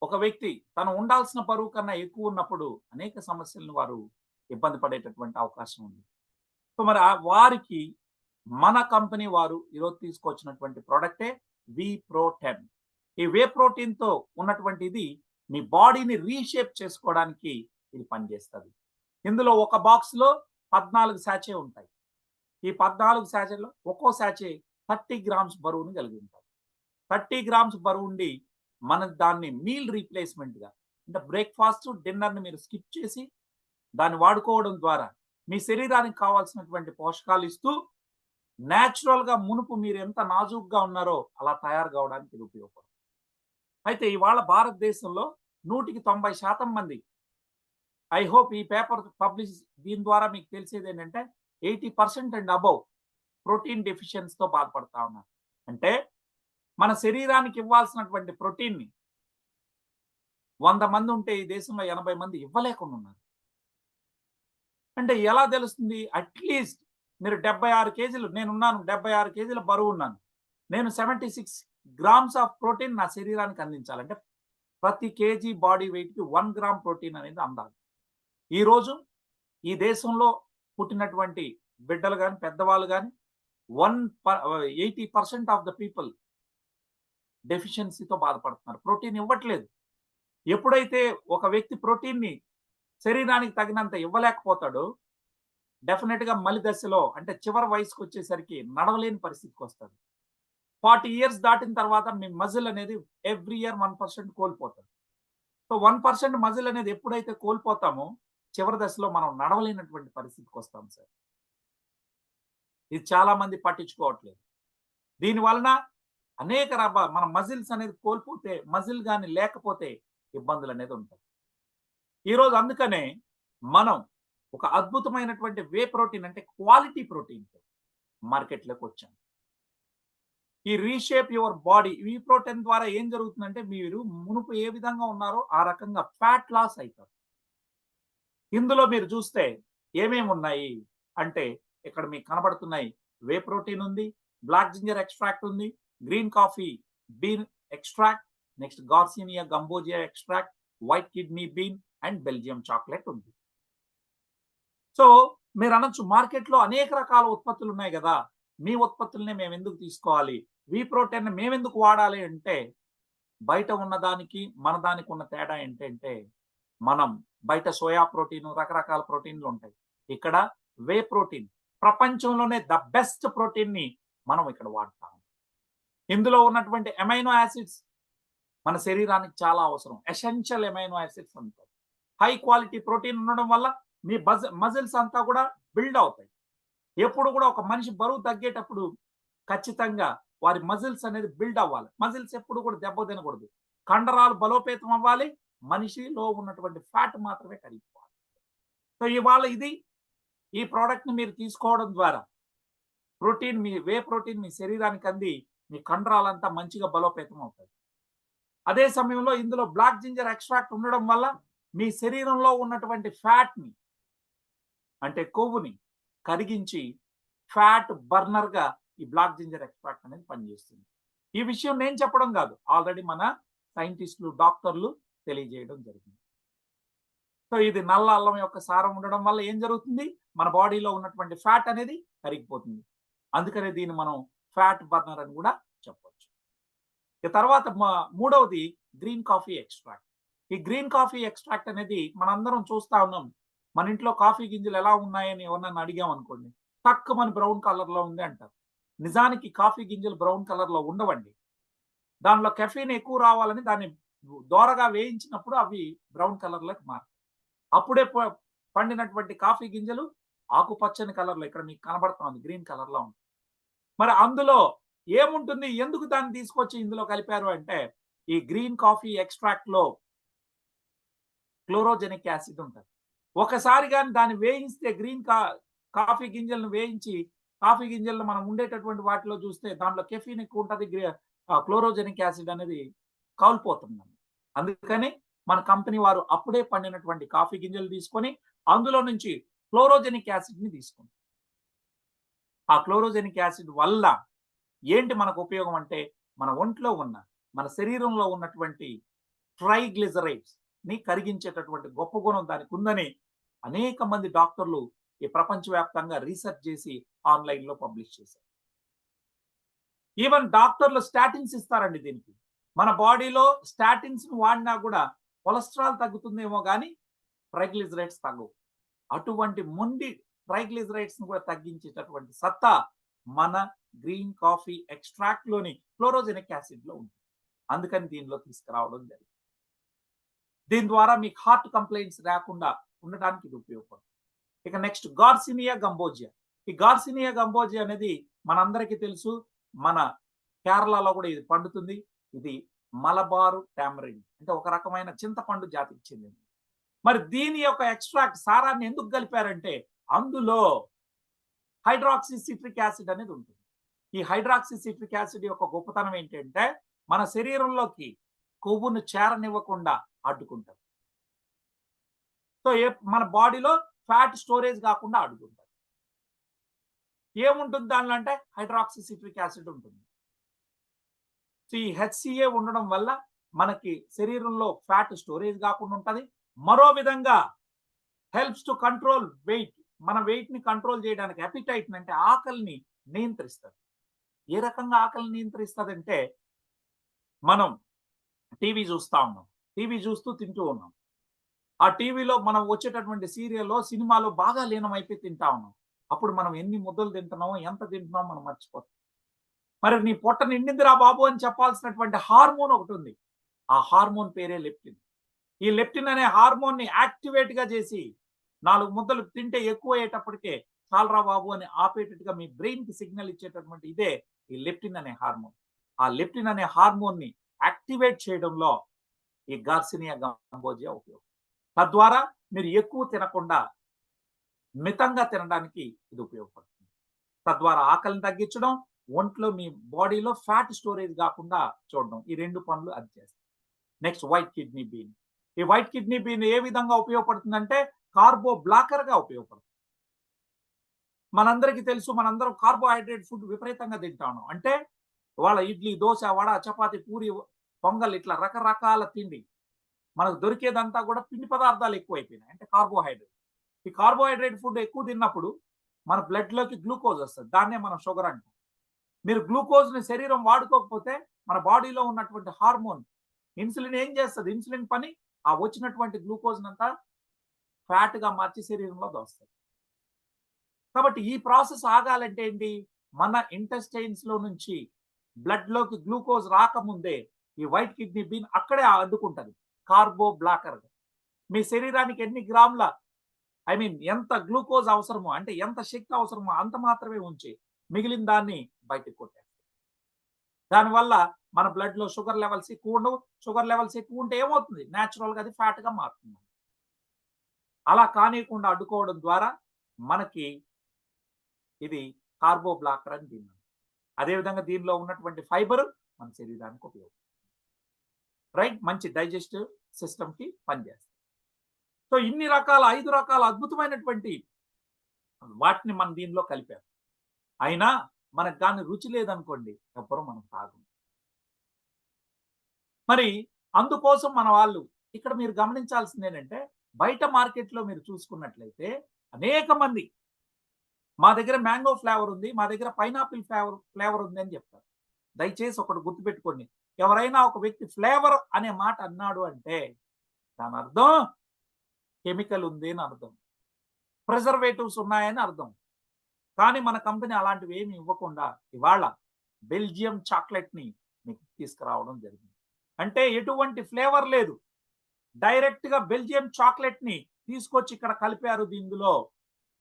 Speaker 2: ఒక వ్యక్తి తను ఉండాల్సిన బరువు కన్నా ఎక్కువ ఉన్నప్పుడు అనేక సమస్యలను వారు ఇబ్బంది పడేటటువంటి అవకాశం ఉంది. సో మరి వారికి మన కంపెనీ వారు ఈరోజు తీసుకొచ్చినటువంటి ప్రోడక్టే V-Pro10. ఈ వే ప్రోటీన్ తో ఉన్నటువంటి ఇది మీ బాడీని రీషేప్ చేసుకోవడానికి ఇది పనిచేస్తుంది. ఇందులో ఒక బాక్స్ లో 14 శాచే ఉంటాయి. ఈ 14 శాచేలో ఒక్కో శాచే 30 grams బరువుని కలిగి ఉంటాయి. 30 grams బరువు ఉండి మన దాన్ని మీల్ రీప్లేస్మెంట్ గా అంటే బ్రేక్ఫాస్ట్ డిన్నర్ ని మీరు స్కిప్ చేసి దాన్ని వాడుకోవడం ద్వారా మీ శరీరానికి కావాల్సినటువంటి పోషకాలు ఇస్తూ న్యాచురల్ గా మునుపు మీరు ఎంత నాజూగ్గా ఉన్నారో అలా తయారు కావడానికి ఇది ఉపయోగపడుతుంది. అయితే ఇవాళ భారతదేశంలో 190% మంది, ఐ హోప్ ఈ పేపర్ పబ్లిష్ దీని ద్వారా మీకు తెలిసేది ఏంటంటే 80% అండ్ అబౌవ్ ప్రోటీన్ డెఫిషియన్సీతో బాధపడతా ఉన్నారు. అంటే మన శరీరానికి ఇవ్వాల్సినటువంటి ప్రోటీన్ ని 100 మంది ఉంటే ఈ దేశంలో 80 మంది ఇవ్వలేకుండా ఉన్నారు. అంటే ఎలా తెలుస్తుంది? అట్లీస్ట్ మీరు 76 కేజీలు, నేనున్నాను 76 కేజీల బరువు ఉన్నాను, నేను 76 grams ఆఫ్ ప్రోటీన్ నా శరీరానికి అందించాలంటే ప్రతి కేజీ బాడీ వెయిట్ కి 1 gram ప్రోటీన్ అనేది అందాలి. ఈరోజు ఈ దేశంలో పుట్టినటువంటి బిడ్డలు కానీ పెద్దవాళ్ళు కానీ 80% ఆఫ్ ద పీపుల్ డెఫిషియన్సీతో బాధపడుతున్నారు, ప్రోటీన్ ఇవ్వట్లేదు. ఎప్పుడైతే ఒక వ్యక్తి ప్రోటీన్ ని శరీరానికి తగినంత ఇవ్వలేకపోతాడో డెఫినెట్ గా మలి దశలో అంటే చివరి వయసుకు వచ్చేసరికి నడవలేని పరిస్థితికి వస్తాడు. 40 years దాటిన తర్వాత మీ మజిల్ అనేది ఎవ్రీ ఇయర్ 1% కోల్పోతాడు. సో 1% మజిల్ అనేది ఎప్పుడైతే కోల్పోతామో చివరి దశలో మనం నడవలేనటువంటి పరిస్థితికి వస్తాం సార్. ఇది చాలా మంది పట్టించుకోవట్లేదు. దీని వలన అనేక మన మజిల్స్ అనేది కోల్పోతే, మజిల్ కానీ లేకపోతే ఇబ్బందులు అనేది ఉంటాయి. ఈరోజు అందుకనే మనం ఒక అద్భుతమైనటువంటి వే ప్రోటీన్ అంటే క్వాలిటీ ప్రోటీన్ మార్కెట్లోకి వచ్చాం. ఈ రీషేప్ యువర్ బాడీ V-Pro10 ద్వారా ఏం జరుగుతుందంటే మీరు మునుపు ఏ విధంగా ఉన్నారో ఆ రకంగా ఫ్యాట్ లాస్ అవుతారు. ఇందులో మీరు చూస్తే ఏమేమి ఉన్నాయి అంటే ఇక్కడ మీకు కనబడుతున్నాయి. వే ప్రోటీన్ ఉంది, బ్లాక్ జింజర్ ఎక్స్ట్రాక్ట్ ఉంది, green coffee bean extract, next garcinia gambogia extract, white kidney bean and Belgium chocolate ఉంది. సో మీరు అనొచ్చు, మార్కెట్లో అనేక రకాల ఉత్పత్తులు ఉన్నాయి కదా, మీ ఉత్పత్తులనే మేము ఎందుకు తీసుకోవాలి, వీ ప్రోటీన్ మేము ఎందుకు వాడాలి అంటే, బయట ఉన్నదానికి మన దానికి ఉన్న తేడా ఏంటంటే, మనం బయట సోయా ప్రోటీన్ రకరకాల ప్రోటీన్లు ఉంటాయి. ఇక్కడ వే ప్రోటీన్ ప్రపంచంలోనే ద బెస్ట్ ప్రోటీన్ ని మనం ఇక్కడ వాడతాం. ఇందులో ఉన్నటువంటి అమైనో యాసిడ్స్ మన శరీరానికి చాలా అవసరం. ఎసెన్షియల్ అమైనో యాసిడ్స్ అంటారు. హై క్వాలిటీ ప్రోటీన్ ఉండడం వల్ల మీ మజిల్స్ అంతా కూడా బిల్డ్ అవుతాయి. ఎప్పుడు కూడా ఒక మనిషి బరువు తగ్గేటప్పుడు ఖచ్చితంగా వారి మజిల్స్ అనేది బిల్డ్ అవ్వాలి. మజిల్స్ ఎప్పుడు కూడా దెబ్బ తినకూడదు. కండరాలు బలోపేతం అవ్వాలి. మనిషిలో ఉన్నటువంటి ఫ్యాట్ మాత్రమే కరిగిపోవాలి. సో ఇవాళ ఈ ప్రోడక్ట్ ని మీరు తీసుకోవడం ద్వారా ప్రోటీన్, మీ వే ప్రోటీన్ మీ శరీరానికి అంది మీ కండరాలంతా మంచిగా బలోపేతం అవుతాయి. అదే సమయంలో ఇందులో బ్లాక్ జింజర్ ఎక్స్ట్రాక్ట్ ఉండడం వల్ల మీ శరీరంలో ఉన్నటువంటి ఫ్యాట్ ని అంటే కొవ్వుని కరిగించి ఫ్యాట్ బర్నర్ గా ఈ బ్లాక్ జింజర్ ఎక్స్ట్రాక్ట్ అనేది పనిచేస్తుంది. ఈ విషయం నేను చెప్పడం కాదు, ఆల్రెడీ మన సైంటిస్టులు, డాక్టర్లు తెలియజేయడం జరిగింది. సో ఇది నల్ల అల్లం యొక్క సారం ఉండడం వల్ల ఏం జరుగుతుంది, మన బాడీలో ఉన్నటువంటి ఫ్యాట్ అనేది కరిగిపోతుంది. అందుకనే దీన్ని మనం ఫ్యాట్ బర్నర్ అని కూడా చెప్పవచ్చు. ఇక తర్వాత మూడవది గ్రీన్ కాఫీ ఎక్స్ట్రాక్ట్. ఈ గ్రీన్ కాఫీ ఎక్స్ట్రాక్ట్ అనేది మనందరం చూస్తా ఉన్నాం. మన ఇంట్లో కాఫీ గింజలు ఎలా ఉన్నాయని ఎవరన్నా అడిగాం అనుకోండి, తక్కువ మన బ్రౌన్ కలర్ లో ఉంది అంటారు. నిజానికి కాఫీ గింజలు బ్రౌన్ కలర్ లో ఉండవండి. దానిలో కెఫీన్ ఎక్కువ రావాలని దాన్ని దోరగా వేయించినప్పుడు అవి బ్రౌన్ కలర్ లోకి మారుతాయి. అప్పుడే పండినటువంటి కాఫీ గింజలు ఆకుపచ్చని కలర్ లో, ఇక్కడ మీకు కనబడుతుంది గ్రీన్ కలర్ లో ఉంది. మరి అందులో ఏముంటుంది, ఎందుకు దాన్ని తీసుకొచ్చి ఇందులో కలిపారు అంటే, ఈ గ్రీన్ కాఫీ ఎక్స్ట్రాక్ట్ లో క్లోరోజెనిక్ యాసిడ్ ఉంటుంది. ఒకసారి కానీ దాన్ని వేయిస్తే, కాఫీ గింజలను వేయించి కాఫీ గింజలను మనం ఉండేటటువంటి వాటిలో చూస్తే దాంట్లో కెఫీన్ ఎక్కువ ఉంటుంది, క్లోరోజెనిక్ యాసిడ్ అనేది కాల్పోతుంది. అందుకని మన కంపెనీ వారు అప్పుడే పండినటువంటి కాఫీ గింజలు తీసుకొని అందులో నుంచి క్లోరోజెనిక్ యాసిడ్ ని తీసుకుంటారు. ఆ క్లోరోజెనిక్ యాసిడ్ వల్ల ఏంటి మనకు ఉపయోగం అంటే, మన ఒంట్లో ఉన్న, మన శరీరంలో ఉన్నటువంటి ట్రైగ్లిజరైడ్స్ ని కరిగించేటటువంటి గొప్ప గుణం దానికి ఉందని అనేక మంది డాక్టర్లు ఈ ప్రపంచవ్యాప్తంగా రీసెర్చ్ చేసి ఆన్లైన్ లో పబ్లిష్ చేశారు. ఈవెన్ డాక్టర్లు స్టాటిన్స్ ఇస్తారండి దీనికి. మన బాడీలో స్టాటిన్స్ వాడినా కూడా కొలెస్ట్రాల్ తగ్గుతుందేమో కానీ ట్రైగ్లిజరైడ్స్ తగ్గవు. అటువంటి మొండి ట్రైగ్లిజరైడ్స్ ను కూడా తగ్గించేటటువంటి సత్తా మన గ్రీన్ కాఫీ ఎక్స్ట్రాక్ట్ లోని క్లోరోజెనిక్ యాసిడ్ లో ఉంది. అందుకని దీనిలో తీసుకురావడం జరిగింది. దీని ద్వారా మీకు హార్ట్ కంప్లైంట్స్ రాకుండా ఉండడానికి ఇది ఉపయోగపడుతుంది. ఇక నెక్స్ట్ గార్సినియా గంబోజియా. ఈ గార్సినియా గంబోజియా అనేది మనందరికీ తెలుసు, మన కేరళలో కూడా ఇది పండుతుంది. ఇది మలబారు టామరిన్ అంటే ఒక రకమైన చింతపండు జాతికి చెందింది. మరి దీని యొక్క ఎక్స్ట్రాక్ట్ సారాన్ని ఎందుకు కలిపారంటే, అందులో హైడ్రాక్సీ సిట్రిక్ యాసిడ్ అనేది ఉంటుంది. ఈ హైడ్రాక్సీ సిట్రిక్ యాసిడ్ యొక్క గొప్పతనం ఏంటంటే, మన శరీరంలోకి కొవ్వును చేరనివ్వకుండా అడ్డుకుంటారు. సో మన బాడీలో ఫ్యాట్ స్టోరేజ్ కాకుండా అడ్డుకుంటారు. ఏముంటుంది దానిలో అంటే హైడ్రాక్సీ సిట్రిక్ యాసిడ్ ఉంటుంది. సో ఈ హెచ్సిఏ ఉండడం వల్ల మనకి శరీరంలో ఫ్యాట్ స్టోరేజ్ కాకుండా ఉంటుంది. మరో విధంగా హెల్ప్స్ టు కంట్రోల్ వెయిట్. మన వెయిట్ ని కంట్రోల్ చేయడానికి, అపిటైట్ అంటే ఆకలిని నియంత్రిస్తుంది. ఏ రకంగా ఆకలిని నియంత్రిస్తుంది అంటే, మనం టీవీ చూస్తా ఉన్నాం, టీవీ చూస్తూ తింటూ ఉన్నాం. ఆ టీవీలో మనం వచ్చేటటువంటి సీరియల్లో, సినిమాలో బాగా లీనమైపోయి తింటా ఉన్నాం. అప్పుడు మనం ఎన్ని ముద్దలు తింటున్నామో, ఎంత తింటున్నామో మనం మర్చిపోతాం. మరి నీ పొట్ట నిండిందిరా బాబు అని చెప్పాల్సినటువంటి హార్మోన్ ఒకటి ఉంది. ఆ హార్మోన్ పేరే లెప్టిన్. ఈ లెప్టిన్ అనే హార్మోన్ ని యాక్టివేట్ గా చేసి 4 ముద్దలు తింటే ఎక్కువ అయ్యేటప్పటికే చాలరా బాబు అని ఆపేటట్టుగా మీ బ్రెయిన్ కి సిగ్నల్ ఇచ్చేటటువంటి ఇదే ఈ లెప్టిన్ అనే హార్మోన్. ఆ లెప్టిన్ అనే హార్మోన్ ని యాక్టివేట్ చేయడంలో ఈ గార్సినియా గంబోజియా ఉపయోగం. తద్వారా మీరు ఎక్కువ తినకుండా మితంగా తినడానికి ఇది ఉపయోగపడుతుంది. తద్వారా ఆకలిని తగ్గించడం, ఒంట్లో మీ బాడీలో ఫ్యాట్ స్టోరేజ్ కాకుండా చూడడం, ఈ 2 పనులు అది చేస్తాయి. Next white kidney bean. ఈ వైట్ కిడ్నీ బీన్ ఏ విధంగా ఉపయోగపడుతుందంటే, కార్బో బ్లాకర్ గా ఉపయోగపడుతుంది. మనందరికీ తెలుసు, మనందరం కార్బోహైడ్రేట్ ఫుడ్ విపరీతంగా తింటాను. అంటే వాళ్ళ ఇడ్లీ, దోశ, వడ, చపాతి, పూరి, పొంగల్ ఇట్లా రకరకాల తిండి. మనకు దొరికేదంతా కూడా పిండి పదార్థాలు ఎక్కువైపోయినాయి. అంటే కార్బోహైడ్రేట్. ఈ కార్బోహైడ్రేట్ ఫుడ్ ఎక్కువ తిన్నప్పుడు మన బ్లడ్ లోకి గ్లూకోజ్ వస్తుంది. దాన్నే మనం షుగర్ అంటాం. మీరు గ్లూకోజ్ ని శరీరం వాడుకోకపోతే మన బాడీలో ఉన్నటువంటి హార్మోన్ ఇన్సులిన్ ఏం చేస్తుంది? ఇన్సులిన్ పని ఆ వచ్చినటువంటి గ్లూకోజ్ అంతా ఫ్యాట్ గా మార్చి శరీరంలో దోస్తుంది. కాబట్టి ఈ ప్రాసెస్ ఆగాలంటే ఏంటి? మన ఇంటెస్టైన్స్ లో నుంచి బ్లడ్ లోకి గ్లూకోజ్ రాకముందే ఈ వైట్ కిడ్నీ బీన్ అక్కడే అడ్డుకుంటది కార్బో బ్లాకర్. మీ శరీరానికి ఎన్ని గ్రాముల ఎంత గ్లూకోజ్ అవసరమో, అంటే ఎంత శక్తి అవసరమో అంత మాత్రమే ఉంచి మిగిలిన దాన్ని బయటకు కొట్టేస్తుంది. దానివల్ల మన బ్లడ్ లో షుగర్ లెవెల్స్ ఎక్కువ ఉండవు. షుగర్ లెవెల్స్ ఎక్కువ ఉంటే ఏమవుతుంది? న్యాచురల్ గా అది ఫ్యాట్ గా మారుతుంది. అలా కానియకుండా అడ్డుకోవడం ద్వారా మనకి ఇది కార్బో బ్లాకర్ అని దీన్ని. అదేవిధంగా దీనిలో ఉన్నటువంటి ఫైబర్ మన శరీరానికి ఉపయోగం, రైట్, మంచి డైజెస్టివ్ సిస్టమ్ కి పనిచేస్తుంది. సో ఇన్ని రకాల 5 రకాల అద్భుతమైనటువంటి వాటిని మనం దీనిలో కలిపాం. అయినా మనకు దాని రుచి లేదనుకోండి, ఎవ్వరూ మనం తాగం. మరి అందుకోసం మన వాళ్ళు ఇక్కడ మీరు గమనించాల్సింది ఏంటంటే, బయట మార్కెట్లో మీరు చూసుకున్నట్లయితే అనేక మంది మా దగ్గర మ్యాంగో ఫ్లేవర్ ఉంది, మా దగ్గర పైనాపిల్ ఫ్లేవర్ ఉంది అని చెప్తారు. దయచేసి ఒకటి గుర్తుపెట్టుకోండి, ఎవరైనా ఒక వ్యక్తి ఫ్లేవర్ అనే మాట అన్నాడు అంటే దాని అర్థం కెమికల్ ఉంది అని అర్థం, ప్రిజర్వేటివ్స్ ఉన్నాయని అర్థం. కానీ మన కంపెనీ అలాంటివి ఏమి ఇవ్వకుండా ఇవాళ బెల్జియం చాక్లెట్ ని మీకు తీసుకురావడం జరిగింది. అంటే ఎటువంటి ఫ్లేవర్ లేదు, డైరెక్ట్ గా బెల్జియం చాక్లెట్ ని తీసుకొచ్చి ఇక్కడ కలిపారు దీనిలో.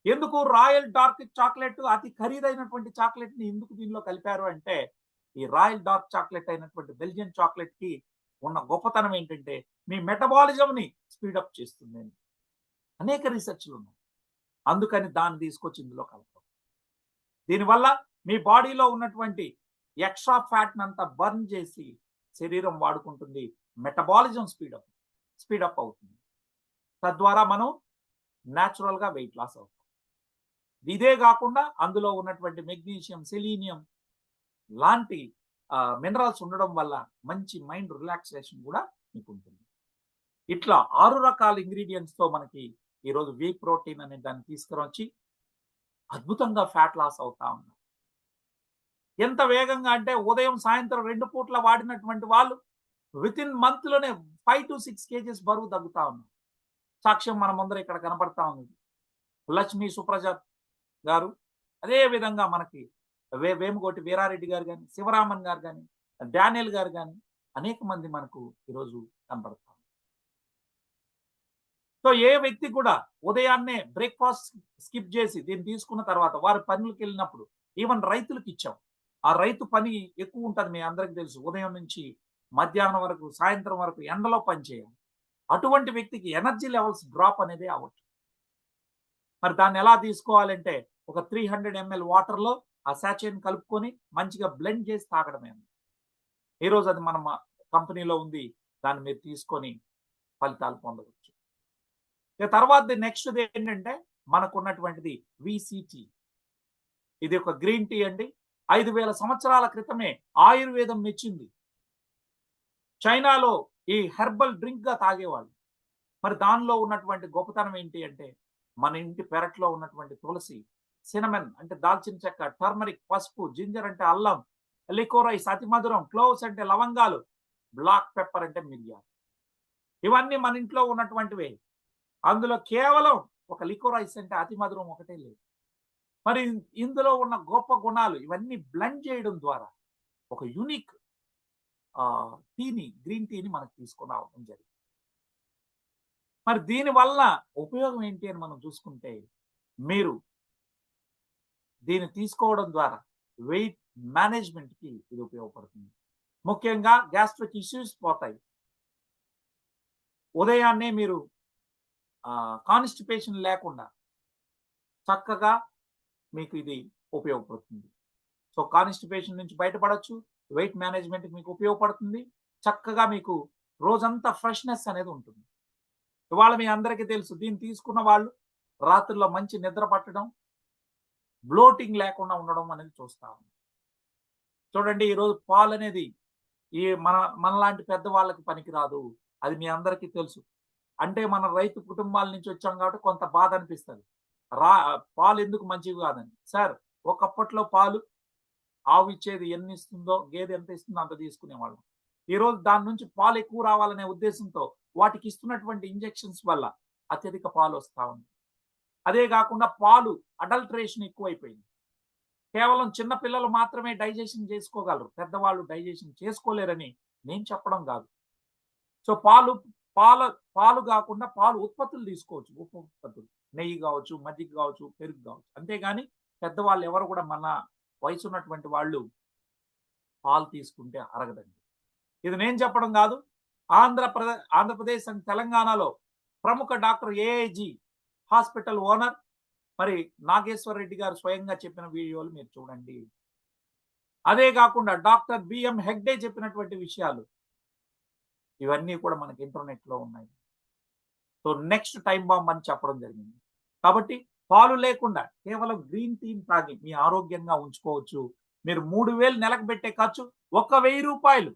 Speaker 2: ఎందుకు రాయల్ డార్క్ చాక్లెట్, అతి ఖరీదైనటువంటి చాక్లెట్ ని ఎందుకు దీనిలో కలిపారు అంటే, ఈ రాయల్ డార్క్ చాక్లెట్ అయినటువంటి బెల్జియం చాక్లెట్ కి ఉన్న గొప్పతనం ఏంటంటే మీ మెటబాలిజం ని స్పీడప్ చేస్తుంది. అనేక రీసెర్చ్లు ఉన్నాయి, అందుకని దాన్ని తీసుకొచ్చి ఇందులో కలపడం. దీనివల్ల మీ బాడీలో ఉన్నటువంటి ఎక్స్ట్రా ఫ్యాట్ అంతా బర్న్ చేసి శరీరం వాడుకుంటుంది, మెటబాలిజం స్పీడప్ అవుతుంది. తద్వారా మనం న్యాచురల్ గా వెయిట్ లాస్ అవుతాం. ఇదే కాకుండా అందులో ఉన్నటువంటి మెగ్నీషియం, సెలీనియం లాంటి మినరల్స్ ఉండడం వల్ల మంచి మైండ్ రిలాక్సేషన్ కూడా మీకు ఉంటుంది. ఇట్లా 6 రకాల ఇంగ్రీడియంట్స్ తో మనకి ఈరోజు వీ ప్రోటీన్ అనే దాన్ని తీసుకురొచ్చి అద్భుతంగా ఫ్యాట్ లాస్ అవుతా ఉన్నారు. ఎంత వేగంగా అంటే ఉదయం సాయంత్రం 2 పూట్ల వాడినటువంటి వాళ్ళు విత్ ఇన్ మంత్ లోనే 5 to 6 kgs బరువు తగ్గుతా ఉన్నారు. సాక్ష్యం మన ముందర ఇక్కడ కనపడతా ఉంది. లక్ష్మీ సుప్రజాత్ గారు, అదే విధంగా మనకి వేముగోటి వీరారెడ్డి గారు కానీ, శివరామన్ గారు కానీ, డానియల్ గారు కానీ అనేక మంది మనకు ఈరోజు కనపడతాం. సో ఏ వ్యక్తి కూడా ఉదయాన్నే బ్రేక్ఫాస్ట్ స్కిప్ చేసి దీన్ని తీసుకున్న తర్వాత వారి పనులకు వెళ్ళినప్పుడు, ఈవెన్ రైతులకు ఇచ్చాం. ఆ రైతు పని ఎక్కువ ఉంటుంది, మీ అందరికి తెలుసు. ఉదయం నుంచి మధ్యాహ్నం వరకు, సాయంత్రం వరకు ఎండలో పనిచేయాలి. అటువంటి వ్యక్తికి ఎనర్జీ లెవెల్స్ డ్రాప్ అనేది అవ్వచ్చు. మరి దాన్ని ఎలా తీసుకోవాలంటే ఒక 300 ml వాటర్లో ఆ సాచెని కలుపుకొని మంచిగా బ్లెండ్ చేసి తాగడమే. ఈరోజు అది మన కంపెనీలో ఉంది, దాన్ని మీరు తీసుకొని ఫలితాలు పొందవచ్చు. ఇక తర్వాత నెక్స్ట్ ఏంటంటే మనకున్నటువంటిది విసిటీ. ఇది ఒక గ్రీన్ టీ అండి. 5000 సంవత్సరాల క్రితమే ఆయుర్వేదం మెచ్చింది. చైనాలో ఈ హెర్బల్ డ్రింక్ గా తాగేవాళ్ళు. మరి దానిలో ఉన్నటువంటి గొప్పతనం ఏంటి అంటే, మన ఇంటి పెరట్లో ఉన్నటువంటి తులసి, సినమన్ అంటే దాల్చిన చెక్క, టర్మరిక్ పసుపు, జింజర్ అంటే అల్లం, లికోరైస్ అతి మధురం, క్లోవ్స్ అంటే లవంగాలు, బ్లాక్ పెప్పర్ అంటే మిరియాలు. ఇవన్నీ మన ఇంట్లో ఉన్నటువంటివే. అందులో కేవలం ఒక లికోరైస్ అంటే అతి మధురం ఒకటే లేదు. మరి ఇందులో ఉన్న గొప్ప గుణాలు ఇవన్నీ బ్లెండ్ చేయడం ద్వారా ఒక యూనిక్ గ్రీన్ టీని మనకు తీసుకొని రావడం జరిగింది. మరి దీని వల్ల ఉపయోగం ఏంటి అని మనం చూసుకుంటే, మీరు దీన్ని తీసుకోవడం ద్వారా వెయిట్ మేనేజ్మెంట్ కి ఇది ఉపయోగపడుతుంది. ముఖ్యంగా గ్యాస్ట్రిక్ ఇష్యూస్ పోతాయి. ఉదయాన్నే మీరు కాన్స్టిపేషన్ లేకుండా చక్కగా మీకు ఇది ఉపయోగపడుతుంది. సో కాన్స్టిపేషన్ నుంచి బయటపడవచ్చు, వెయిట్ మేనేజ్మెంట్ మీకు ఉపయోగపడుతుంది. చక్కగా మీకు రోజంతా ఫ్రెష్నెస్ అనేది ఉంటుంది. ఇవాళ మీ అందరికీ తెలుసు, దీన్ని తీసుకున్న వాళ్ళు రాత్రుల్లో మంచి నిద్ర పట్టడం, బ్లోటింగ్ లేకుండా ఉండడం అనేది చూస్తా ఉన్నాం. చూడండి, ఈరోజు పాలు అనేది ఈ మనలాంటి పెద్ద వాళ్ళకి పనికిరాదు. అది మీ అందరికీ తెలుసు. అంటే మన రైతు కుటుంబాల నుంచి వచ్చాం కాబట్టి కొంత బాధ అనిపిస్తది. పాలు ఎందుకు మంచివి కాదని. సార్, ఒకప్పట్లో పాలు ఆవు ఇచ్చేది ఎన్ని ఇస్తుందో, గేదె ఎంత ఇస్తుందో అంత తీసుకునేవాళ్ళం. ఈరోజు దాని నుంచి పాలు ఎక్కువ రావాలనే ఉద్దేశంతో వాటికి ఇస్తున్నటువంటి ఇంజెక్షన్స్ వల్ల అత్యధిక పాలు వస్తా ఉంది. అదే కాకుండా పాలు అడల్టరేషన్ ఎక్కువైపోయింది. కేవలం చిన్న పిల్లలు మాత్రమే డైజెషన్ చేసుకోగలరు, పెద్దవాళ్ళు డైజెషన్ చేసుకోలేరని నేను చెప్పడం కాదు. సో పాలు కాకుండా పాలు ఉత్పత్తులు తీసుకోవచ్చు, ఉప ఉత్పత్తులు, నెయ్యి కావచ్చు, మజ్జిగ కావచ్చు, పెరుగు కావచ్చు. అంతేగాని పెద్దవాళ్ళు ఎవరు కూడా, మన వయసు ఉన్నటువంటి వాళ్ళు పాలు తీసుకుంటే అరగదండి. ఇది నేను చెప్పడం కాదు. ఆంధ్రప్రదేశ్ అండ్ తెలంగాణలో ప్రముఖ డాక్టర్ ఏఐజీ హాస్పిటల్ ఓనర్ మరి నాగేశ్వర రెడ్డి గారు స్వయంగా చెప్పిన వీడియోలు మీరు చూడండి. అదే కాకుండా డాక్టర్ బిఎం హెగ్డే చెప్పినటువంటి విషయాలు ఇవన్నీ కూడా మనకి ఇంటర్నెట్ లో ఉన్నాయి. సో నెక్స్ట్ టైం బాంబ్ అని చెప్పడం జరిగింది. కాబట్టి పాలు లేకుండా కేవలం గ్రీన్ టీ తాగి మీ ఆరోగ్యంగా ఉంచుకోవచ్చు. మీరు 3000 నెలకు పెట్టే ఖర్చు 1000 రూపాయలు.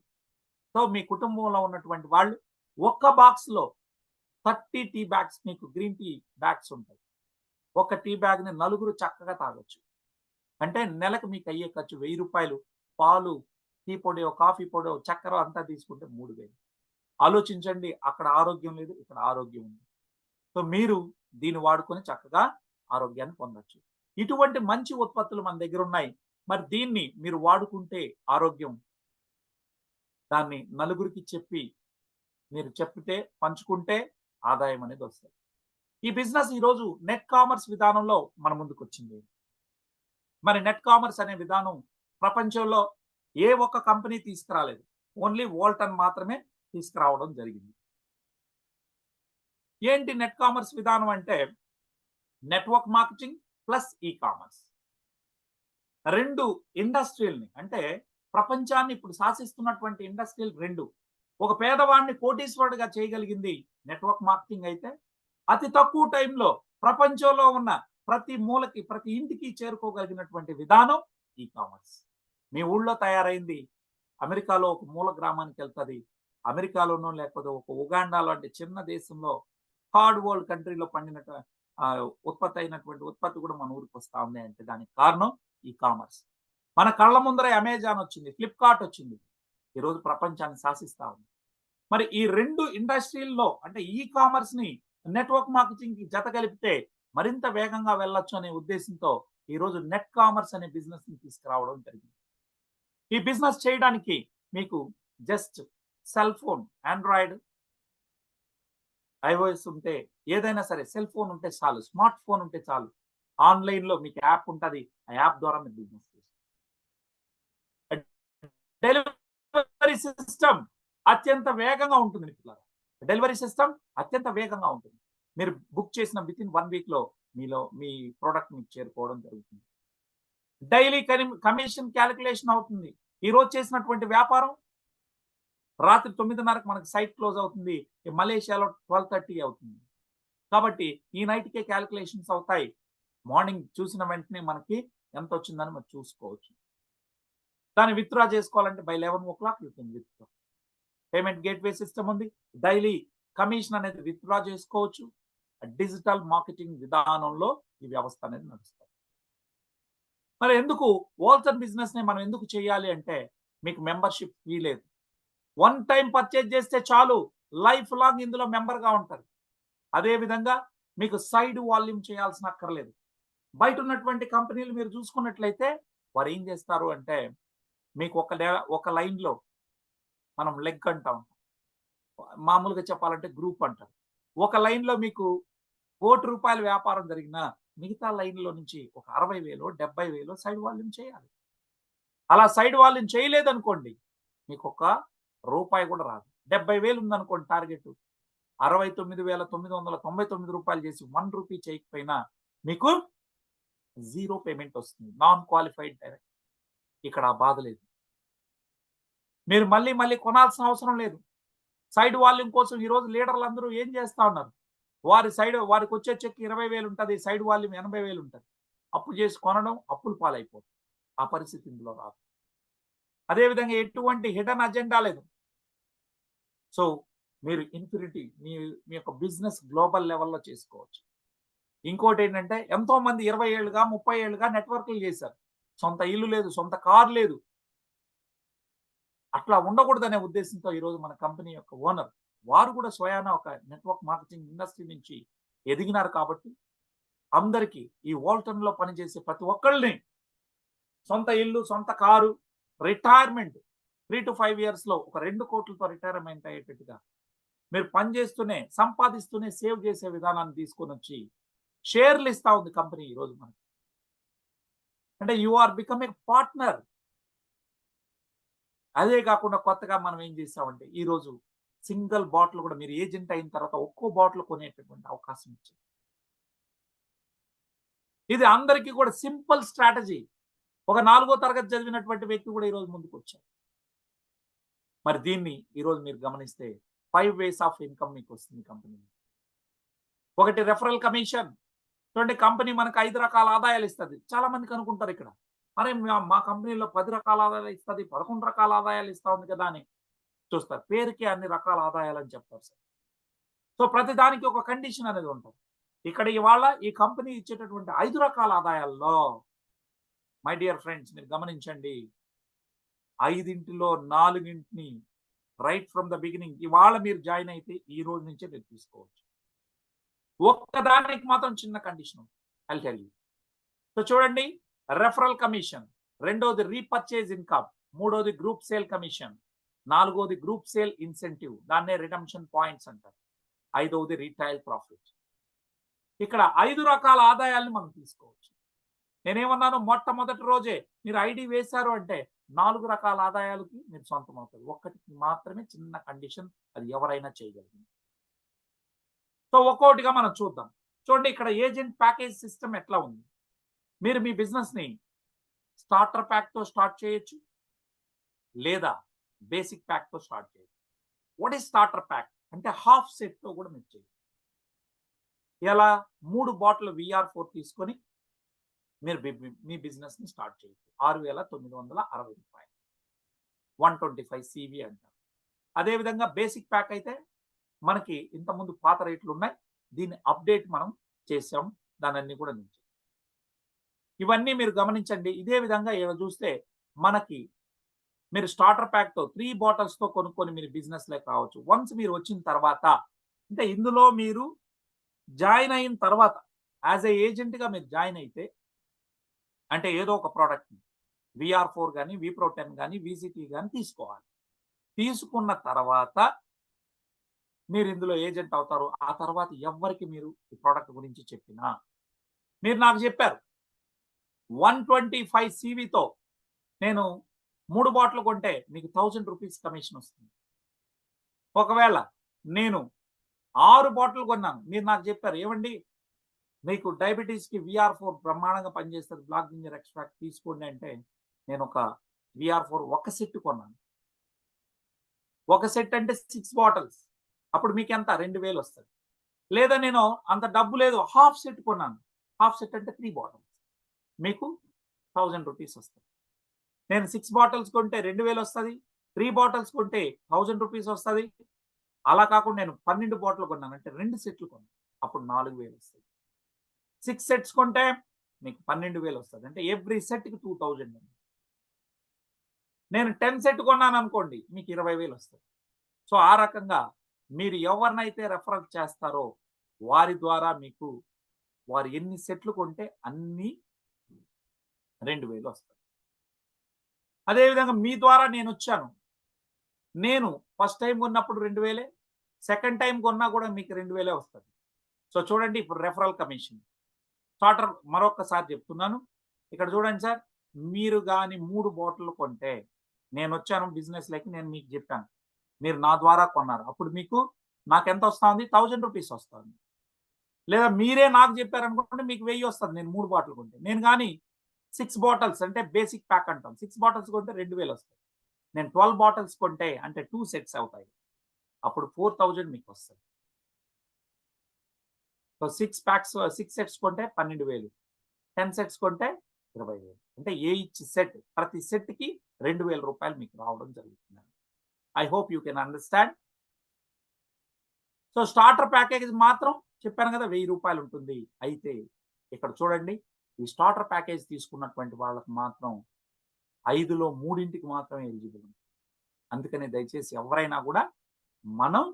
Speaker 2: సో మీ కుటుంబంలో ఉన్నటువంటి వాళ్ళు ఒక్క బాక్స్ లో 30 టీ బ్యాగ్స్, మీకు గ్రీన్ టీ బ్యాగ్స్ ఉంటాయి. ఒక టీ బ్యాగ్ ని నలుగురు చక్కగా తాగొచ్చు. అంటే నెలకు మీకు అయ్యే ఖర్చు 1000 రూపాయలు. పాలు, టీ పొడి, కాఫీ పొడి, చక్కెర అంతా తీసుకుంటే 3000. ఆలోచించండి, అక్కడ ఆరోగ్యం లేదు, ఇక్కడ ఆరోగ్యం ఉంది. సో మీరు దీన్ని వాడుకొని చక్కగా ఆరోగ్యాన్ని పొందొచ్చు. ఇటువంటి మంచి ఉత్పత్తులు మన దగ్గర ఉన్నాయి. మరి దీన్ని మీరు వాడుకుంటే ఆరోగ్యం, దాన్ని నలుగురికి చెప్పి మీరు చెప్పితే, పంచుకుంటే ఆదాయం అనేది వస్తుంది. ఈ బిజినెస్ ఈరోజు నెట్ కామర్స్ విధానంలో మన ముందుకు వచ్చింది. మరి నెట్ కామర్స్ అనే విధానం ప్రపంచంలో ఏ ఒక్క కంపెనీ తీసుకురాలేదు. ఓన్లీ వోల్టన్ మాత్రమే తీసుకురావడం జరిగింది. ఏంటి నెట్ కామర్స్ విధానం అంటే, network marketing plus e commerce. 2 ఇండస్ట్రీల్ని, అంటే ప్రపంచాన్ని ఇప్పుడు శాసిస్తున్నటువంటి ఇండస్ట్రీలు 2. ఒక పేదవాడిని కోటీశ్వరుడిగా చేయగలిగింది నెట్వర్క్ మార్కెటింగ్ అయితే, అతి తక్కువ టైంలో ప్రపంచంలో ఉన్న ప్రతి మూలకి, ప్రతి ఇంటికి చేరుకోగలిగినటువంటి విధానం ఈ కామర్స్. మీ ఊళ్ళో తయారైంది అమెరికాలో ఒక మూల గ్రామానికి వెళ్తుంది. అమెరికాలోనో లేకపోతే ఒక ఉగాండా లాంటి చిన్న దేశంలో, థర్డ్ వరల్డ్ కంట్రీలో పండిన ఉత్పత్తి అయినటువంటి ఉత్పత్తి కూడా మన ఊరికి వస్తా ఉంది అంటే దానికి కారణం ఈ కామర్స్. మన కళ్ళ ముందర అమెజాన్ వచ్చింది, ఫ్లిప్కార్ట్ వచ్చింది, ఈరోజు ప్రపంచాన్ని శాసిస్తా ఉంది. మరి ఈ 2 ఇండస్ట్రీల్లో, అంటే ఈ కామర్స్ ని నెట్వర్క్ మార్కెటింగ్ కి జత కలిపితే మరింత వేగంగా వెళ్ళొచ్చు అనే ఉద్దేశంతో ఈరోజు నెట్ కామర్స్ అనే బిజినెస్ ని తీసుకురావడం జరిగింది. ఈ బిజినెస్ చేయడానికి మీకు just cell phone, Android, iOS ఉంటే, ఏదైనా సరే సెల్ ఫోన్ ఉంటే చాలు, స్మార్ట్ ఫోన్ ఉంటే చాలు. ఆన్లైన్ లో మీకు యాప్ ఉంటుంది, ఆ యాప్ ద్వారా మీరు బిజినెస్ చేస్తారు. డెలివరీ సిస్టమ్ అత్యంత వేగంగా ఉంటుంది. డెలివరీ సిస్టమ్ అత్యంత వేగంగా ఉంటుంది. మీరు బుక్ చేసిన విత్ ఇన్ 1 వీక్ లో మీ ప్రోడక్ట్ మీకు చేరుకోవడం జరుగుతుంది. డైలీ కమిషన్ క్యాలిక్యులేషన్ అవుతుంది. ఈ రోజు చేసినటువంటి వ్యాపారం రాత్రి 9:30కి మనకి సైట్ క్లోజ్ అవుతుంది. మలేషియాలో 12:30 అవుతుంది. కాబట్టి ఈ నైట్కే క్యాలిక్యులేషన్స్ అవుతాయి. మార్నింగ్ చూసిన వెంటనే మనకి ఎంత వచ్చిందని మనం చూసుకోవచ్చు. దాన్ని విత్డ్రా చేసుకోవాలంటే by 11 o'clock you can withdraw. Payment gateway system ఉంది. డైలీ కమిషన్ అనేది విత్డ్రా చేసుకోవచ్చు. డిజిటల్ మార్కెటింగ్ విధానంలో ఈ వ్యవస్థ అనేది నడుస్తుంది. మరి ఎందుకు హోల్సేల్ బిజినెస్ ని మనం ఎందుకు చేయాలి అంటే, మీకు మెంబర్షిప్ ఫీ లేదు. 1 టైం పర్చేజ్ చేస్తే చాలు, లైఫ్ లాంగ్ ఇందులో మెంబర్ గా ఉంటారు. అదే విధంగా మీకు సైడ్ వాల్యూమ్ చేయాల్సిన అక్కర్లేదు. బయట ఉన్నటువంటి కంపెనీలు మీరు చూసుకున్నట్లయితే వారు ఏం చేస్తారు అంటే, మీకు ఒక లైన్ లో, మనం లెగ్ అంటాం, మామూలుగా చెప్పాలంటే గ్రూప్ అంటారు. ఒక లైన్ లో మీకు ₹1 కోటి వ్యాపారం జరిగినా మిగతా లైన్ లో నుంచి ఒక 60,000 70,000 సైడ్ వాల్యూమ్ చేయాలి. అలా సైడ్ వాల్యూమ్ చేయలేదనుకోండి, మీకు ₹1 కూడా రాదు. 70,000 ఉందనుకోండి టార్గెట్, ₹69,999 చేసి ₹1 చేయకపోయినా మీకు 0 పేమెంట్ వస్తుంది. Non qualified direct. ఇక్కడ ఆ బాధ లేదు. మీరు మళ్ళీ కొనాల్సిన అవసరం లేదు. సైడ్ వాల్యూమ్ కోసం ఈరోజు లీడర్లు అందరూ ఏం చేస్తా ఉన్నారు, వారికి వచ్చే చెక్ 20,000 ఉంటుంది, సైడ్ వాల్యూమ్ 80,000 ఉంటుంది. అప్పు చేసి కొనడం, అప్పులు పాలైపోతుంది. ఆ పరిస్థితి ఇందులో రాదు. అదేవిధంగా ఎటువంటి హిడెన్ అజెండా లేదు. సో మీరు ఇన్ఫినిటీ మీ యొక్క బిజినెస్ గ్లోబల్ లెవెల్లో చేసుకోవచ్చు. ఇంకోటి ఏంటంటే ఎంతో మంది 20 ఏళ్ళుగా 30 ఏళ్ళుగా నెట్వర్క్లు చేశారు. సొంత ఇల్లు లేదు, సొంత కారు లేదు. అట్లా ఉండకూడదనే ఉద్దేశంతో ఈరోజు మన కంపెనీ యొక్క ఓనర్ వారు కూడా స్వయాన ఒక నెట్వర్క్ మార్కెటింగ్ ఇండస్ట్రీ నుంచి ఎదిగినారు. కాబట్టి అందరికీ ఈ వాల్టన్ లో పనిచేసే ప్రతి ఒక్కళ్ళని సొంత ఇల్లు, సొంత కారు, రిటైర్మెంట్ 3 to 5 years లో ఒక 2 కోట్లతో రిటైర్మెంట్ అయ్యేటట్టుగా మీరు పనిచేస్తూనే సంపాదిస్తూనే సేవ్ చేసే విధానాన్ని తీసుకొని వచ్చి షేర్లు ఇస్తా ఉంది కంపెనీ ఈరోజు మనకి. అంటే you are become a partner. అదే కాకుండా కొత్తగా మనం ఏం చేస్తామంటే ఈరోజు సింగిల్ బాటిల్ కూడా మీరు ఏజెంట్ అయిన తర్వాత ఒక్కో బాటిల్ కొనేటటువంటి అవకాశం ఇచ్చింది. ఇది అందరికీ కూడా సింపుల్ స్ట్రాటజీ. ఒక 4వ తరగతి చదివినటువంటి వ్యక్తి కూడా ఈరోజు ముందుకు వచ్చారు. మరి దీన్ని ఈరోజు మీరు గమనిస్తే 5 ways ఆఫ్ ఇన్కమ్ మీకు వస్తుంది కంపెనీ. ఒకటి రెఫరల్ కమిషన్. చూడండి, కంపెనీ మనకు 5 రకాల ఆదాయాలు ఇస్తుంది. చాలా మందికి అనుకుంటారు ఇక్కడ, అరే మా కంపెనీలో 10 రకాల ఆదాయాలు ఇస్తుంది, 11 రకాల ఆదాయాలు ఇస్తా ఉంది కదా అని చూస్తారు. పేరుకి అన్ని రకాల ఆదాయాలు అని చెప్తారు సార్. సో ప్రతి దానికి ఒక కండిషన్ అనేది ఉంటుంది. ఇక్కడ ఇవాళ ఈ కంపెనీ ఇచ్చేటటువంటి 5 రకాల ఆదాయాల్లో మై డియర్ ఫ్రెండ్స్ మీరు గమనించండి, 5ంటిలో 4ంటిని రైట్ ఫ్రమ్ ద బిగినింగ్ ఇవాళ మీరు జాయిన్ అయితే ఈ రోజు నుంచే మీరు తీసుకోవచ్చు. ఒక్కదానికి మాత్రం చిన్న condition I'll tell you. So చూడండి, రెఫరల్ కమిషన్, రెండోది రీపర్చేజ్ ఇన్కమ్, మూడోది గ్రూప్ సేల్ కమిషన్, నాలుగోది గ్రూప్ సేల్ ఇన్సెంటివ్, దాన్నే రిడమ్షన్ పాయింట్స్ అంటారు, ఐదవది రీటైల్ ప్రాఫిట్. ఇక్కడ 5 రకాల ఆదాయాలను మనం తీసుకోవచ్చు. నేనేమన్నాను, మొట్టమొదటి రోజే మీరు ఐడి వేశారు అంటే 4 రకాల ఆదాయాలకి మీరు సొంతం అవుతుంది. ఒక్కటికి మాత్రమే చిన్న కండిషన్, అది ఎవరైనా చేయగలిగింది. సో ఒక్కొక్కటిగా మనం చూద్దాం. చూడండి, ఇక్కడ ఏజెంట్ ప్యాకేజ్ సిస్టమ్ ఎట్లా ఉంది. మీరు మీ బిజినెస్ ని స్టార్టర్ ప్యాక్ తో స్టార్ట్ చేయొచ్చు, లేదా బేసిక్ ప్యాక్ తో స్టార్ట్ చేయొచ్చు. వాట్ ఈస్ స్టార్టర్ ప్యాక్ అంటే హాఫ్ సెట్ తో కూడా మీరు చేయొచ్చు. ఇలా 3 బాటిల్ VR4 తీసుకొని మీరు మీ బిజినెస్ ని స్టార్ట్ చేయొచ్చు. 6,960 రూపాయలు, 125 CV అంటారు. అదేవిధంగా బేసిక్ ప్యాక్ అయితే మనకి ఇంతకుముందు పాత రేట్లు ఉన్నాయి, దీన్ని అప్డేట్ మనం చేసాం, దానన్నీ కూడా నుంచి. ఇవన్నీ మీరు గమనించండి. ఇదే విధంగా చూస్తే మనకి మీరు స్టార్టర్ ప్యాక్ తో 3 బాటిల్స్ తో కొనుక్కొని మీరు బిజినెస్ లోకి రావచ్చు. వన్స్ మీరు వచ్చిన తర్వాత, అంటే ఇందులో మీరు జాయిన్ అయిన తర్వాత యాజ్ ఏ ఏజెంట్ గా మీరు జాయిన్ అయితే, అంటే ఏదో ఒక ప్రోడక్ట్ VR4 కానీ, V-Pro10 కానీ, VCT కానీ తీసుకోవాలి. తీసుకున్న తర్వాత మీరు ఇందులో ఏజెంట్ అవుతారు. ఆ తర్వాత ఎవరికి మీరు ఈ ప్రోడక్ట్ గురించి చెప్పినా, మీరు నాకు చెప్పారు 125 CVతో నేను 3 బాటిల్ కొంటే మీకు 1000 రూపీస్ కమిషన్ వస్తుంది. ఒకవేళ నేను 6 బాటిల్ కొన్నాను, మీరు నాకు చెప్పారు ఏమండి మీకు డయాబెటీస్ కి VR4 బ్రహ్మాండంగా పనిచేస్తుంది, బ్లాక్ జింజర్ ఎక్స్ట్రాక్ట్ తీసుకోండి అంటే, నేను ఒక VR4 ఒక సెట్ కొన్నాను. ఒక సెట్ అంటే 6 బాటిల్స్, అప్పుడు మీకు ఎంత 2000 వస్తుంది. లేదా నేను అంత డబ్బు లేదు, హాఫ్ సెట్ కొన్నాను, హాఫ్ సెట్ అంటే 3 బాటిల్స్, మీకు 1000 రూపీస్ వస్తుంది. నేను 6 బాటిల్స్ కొంటే 2000 వస్తుంది, 3 బాటిల్స్ కొంటే 1000 రూపీస్ వస్తుంది. అలా కాకుండా నేను 12 బాటిల్ కొన్నాను అంటే 2 సెట్లు కొన్నాను, అప్పుడు 4000 వస్తుంది. 6 సెట్స్ కొంటే మీకు 12,000 వస్తుంది. అంటే ఎవ్రీ సెట్కి 2000 అండి. నేను 10 సెట్ కొన్నాను అనుకోండి, మీకు 20,000 వస్తుంది. సో ఆ రకంగా మీరు ఎవరినైతే రెఫర్ చేస్తారో వారి ద్వారా మీకు వారు ఎన్ని సెట్లు కొంటే అన్ని 2000 వస్తుంది. అదేవిధంగా మీ ద్వారా నేను వచ్చాను, నేను ఫస్ట్ టైం కొన్నప్పుడు 2000, సెకండ్ టైం కొన్నా కూడా మీకు 2000 వస్తుంది. సో చూడండి, ఇప్పుడు రెఫరల్ కమిషన్ స్టార్టర్ మరొకసారి చెప్తున్నాను. ఇక్కడ చూడండి సార్, మీరు కానీ 3 బాటిల్ కొంటే, నేను వచ్చాను బిజినెస్ లకి, నేను మీకు చెప్పాను, మీరు నా ద్వారా కొన్నారు, అప్పుడు మీకు నాకు ఎంత వస్తుంది, 1000 రూపీస్ వస్తుంది. లేదా మీరే నాకు చెప్పారనుకుంటే మీకు 1000 వస్తుంది నేను 3 బాటిల్ కొంటే. నేను కానీ 6 బాటిల్స్ అంటే బేసిక్ ప్యాక్ అంటాం, 6 బాటిల్స్ కొంటే 2000 వస్తుంది. నేను 12 బాటిల్స్ కొంటే అంటే 2 సెట్స్ అవుతాయి, అప్పుడు 4000 మీకు వస్తుంది. సో 6 సెట్స్ కొంటే 12,000, 10 సెట్స్ కొంటే 20,000. అంటే ఈచ్ సెట్, ప్రతి సెట్కి 2,000 రూపాయలు మీకు రావడం జరుగుతుంది. I hope you can understand. So starter package మాత్రం చెప్పాను కదా 1,000 రూపాయలు ఉంటుంది. అయితే ఇక్కడ చూడండి, ఈ స్టార్టర్ ప్యాకేజ్ తీసుకున్నటువంటి వాళ్ళకి మాత్రం 5లో 3కి మాత్రమే ఎలిజిబుల్. అందుకని దయచేసి ఎవరైనా కూడా మనం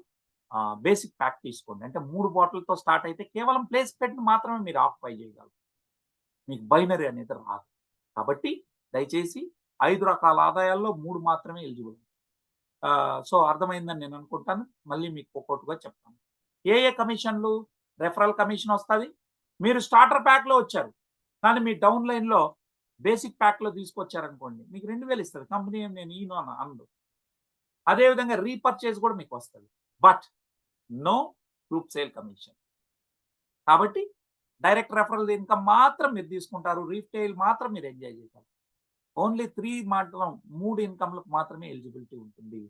Speaker 2: బేసిక్ ప్యాక్ తీసుకోండి. అంటే 3 బాటిల్తో స్టార్ట్ అయితే కేవలం ప్లేస్మెంట్ మాత్రమే మీరు ఆక్యుపై చేయగలరు. మీకు బైనరీ అనేది రాదు. కాబట్టి దయచేసి 5 రకాల ఆదాయాల్లో 3 మాత్రమే ఎలిజిబుల్. సో అర్థమైందని నేను అనుకుంటాను. మళ్ళీ మీకు ఒక్కొక్కటిగా చెప్తాను. ఏ కమిషన్లు? రెఫరల్ కమిషన్ వస్తుంది. మీరు స్టార్టర్ ప్యాక్లో వచ్చారు, కానీ మీ డౌన్ లైన్లో బేసిక్ ప్యాక్లో తీసుకొచ్చారనుకోండి, మీకు 2,000 ఇస్తుంది కంపెనీ. నేను ఈయన అనదు. అదేవిధంగా రీపర్చేజ్ కూడా మీకు వస్తుంది, but no group sale commission. కాబట్టి డైరెక్ట్ రెఫరల్ ఇన్కమ్ మాత్రం మీరు తీసుకుంటారు, రీటైల్ మాత్రం మీరు ఎంజాయ్ చేస్తారు. ఓన్లీ 3 ఇన్కమ్లకు మాత్రమే ఎలిజిబిలిటీ ఉంటుంది.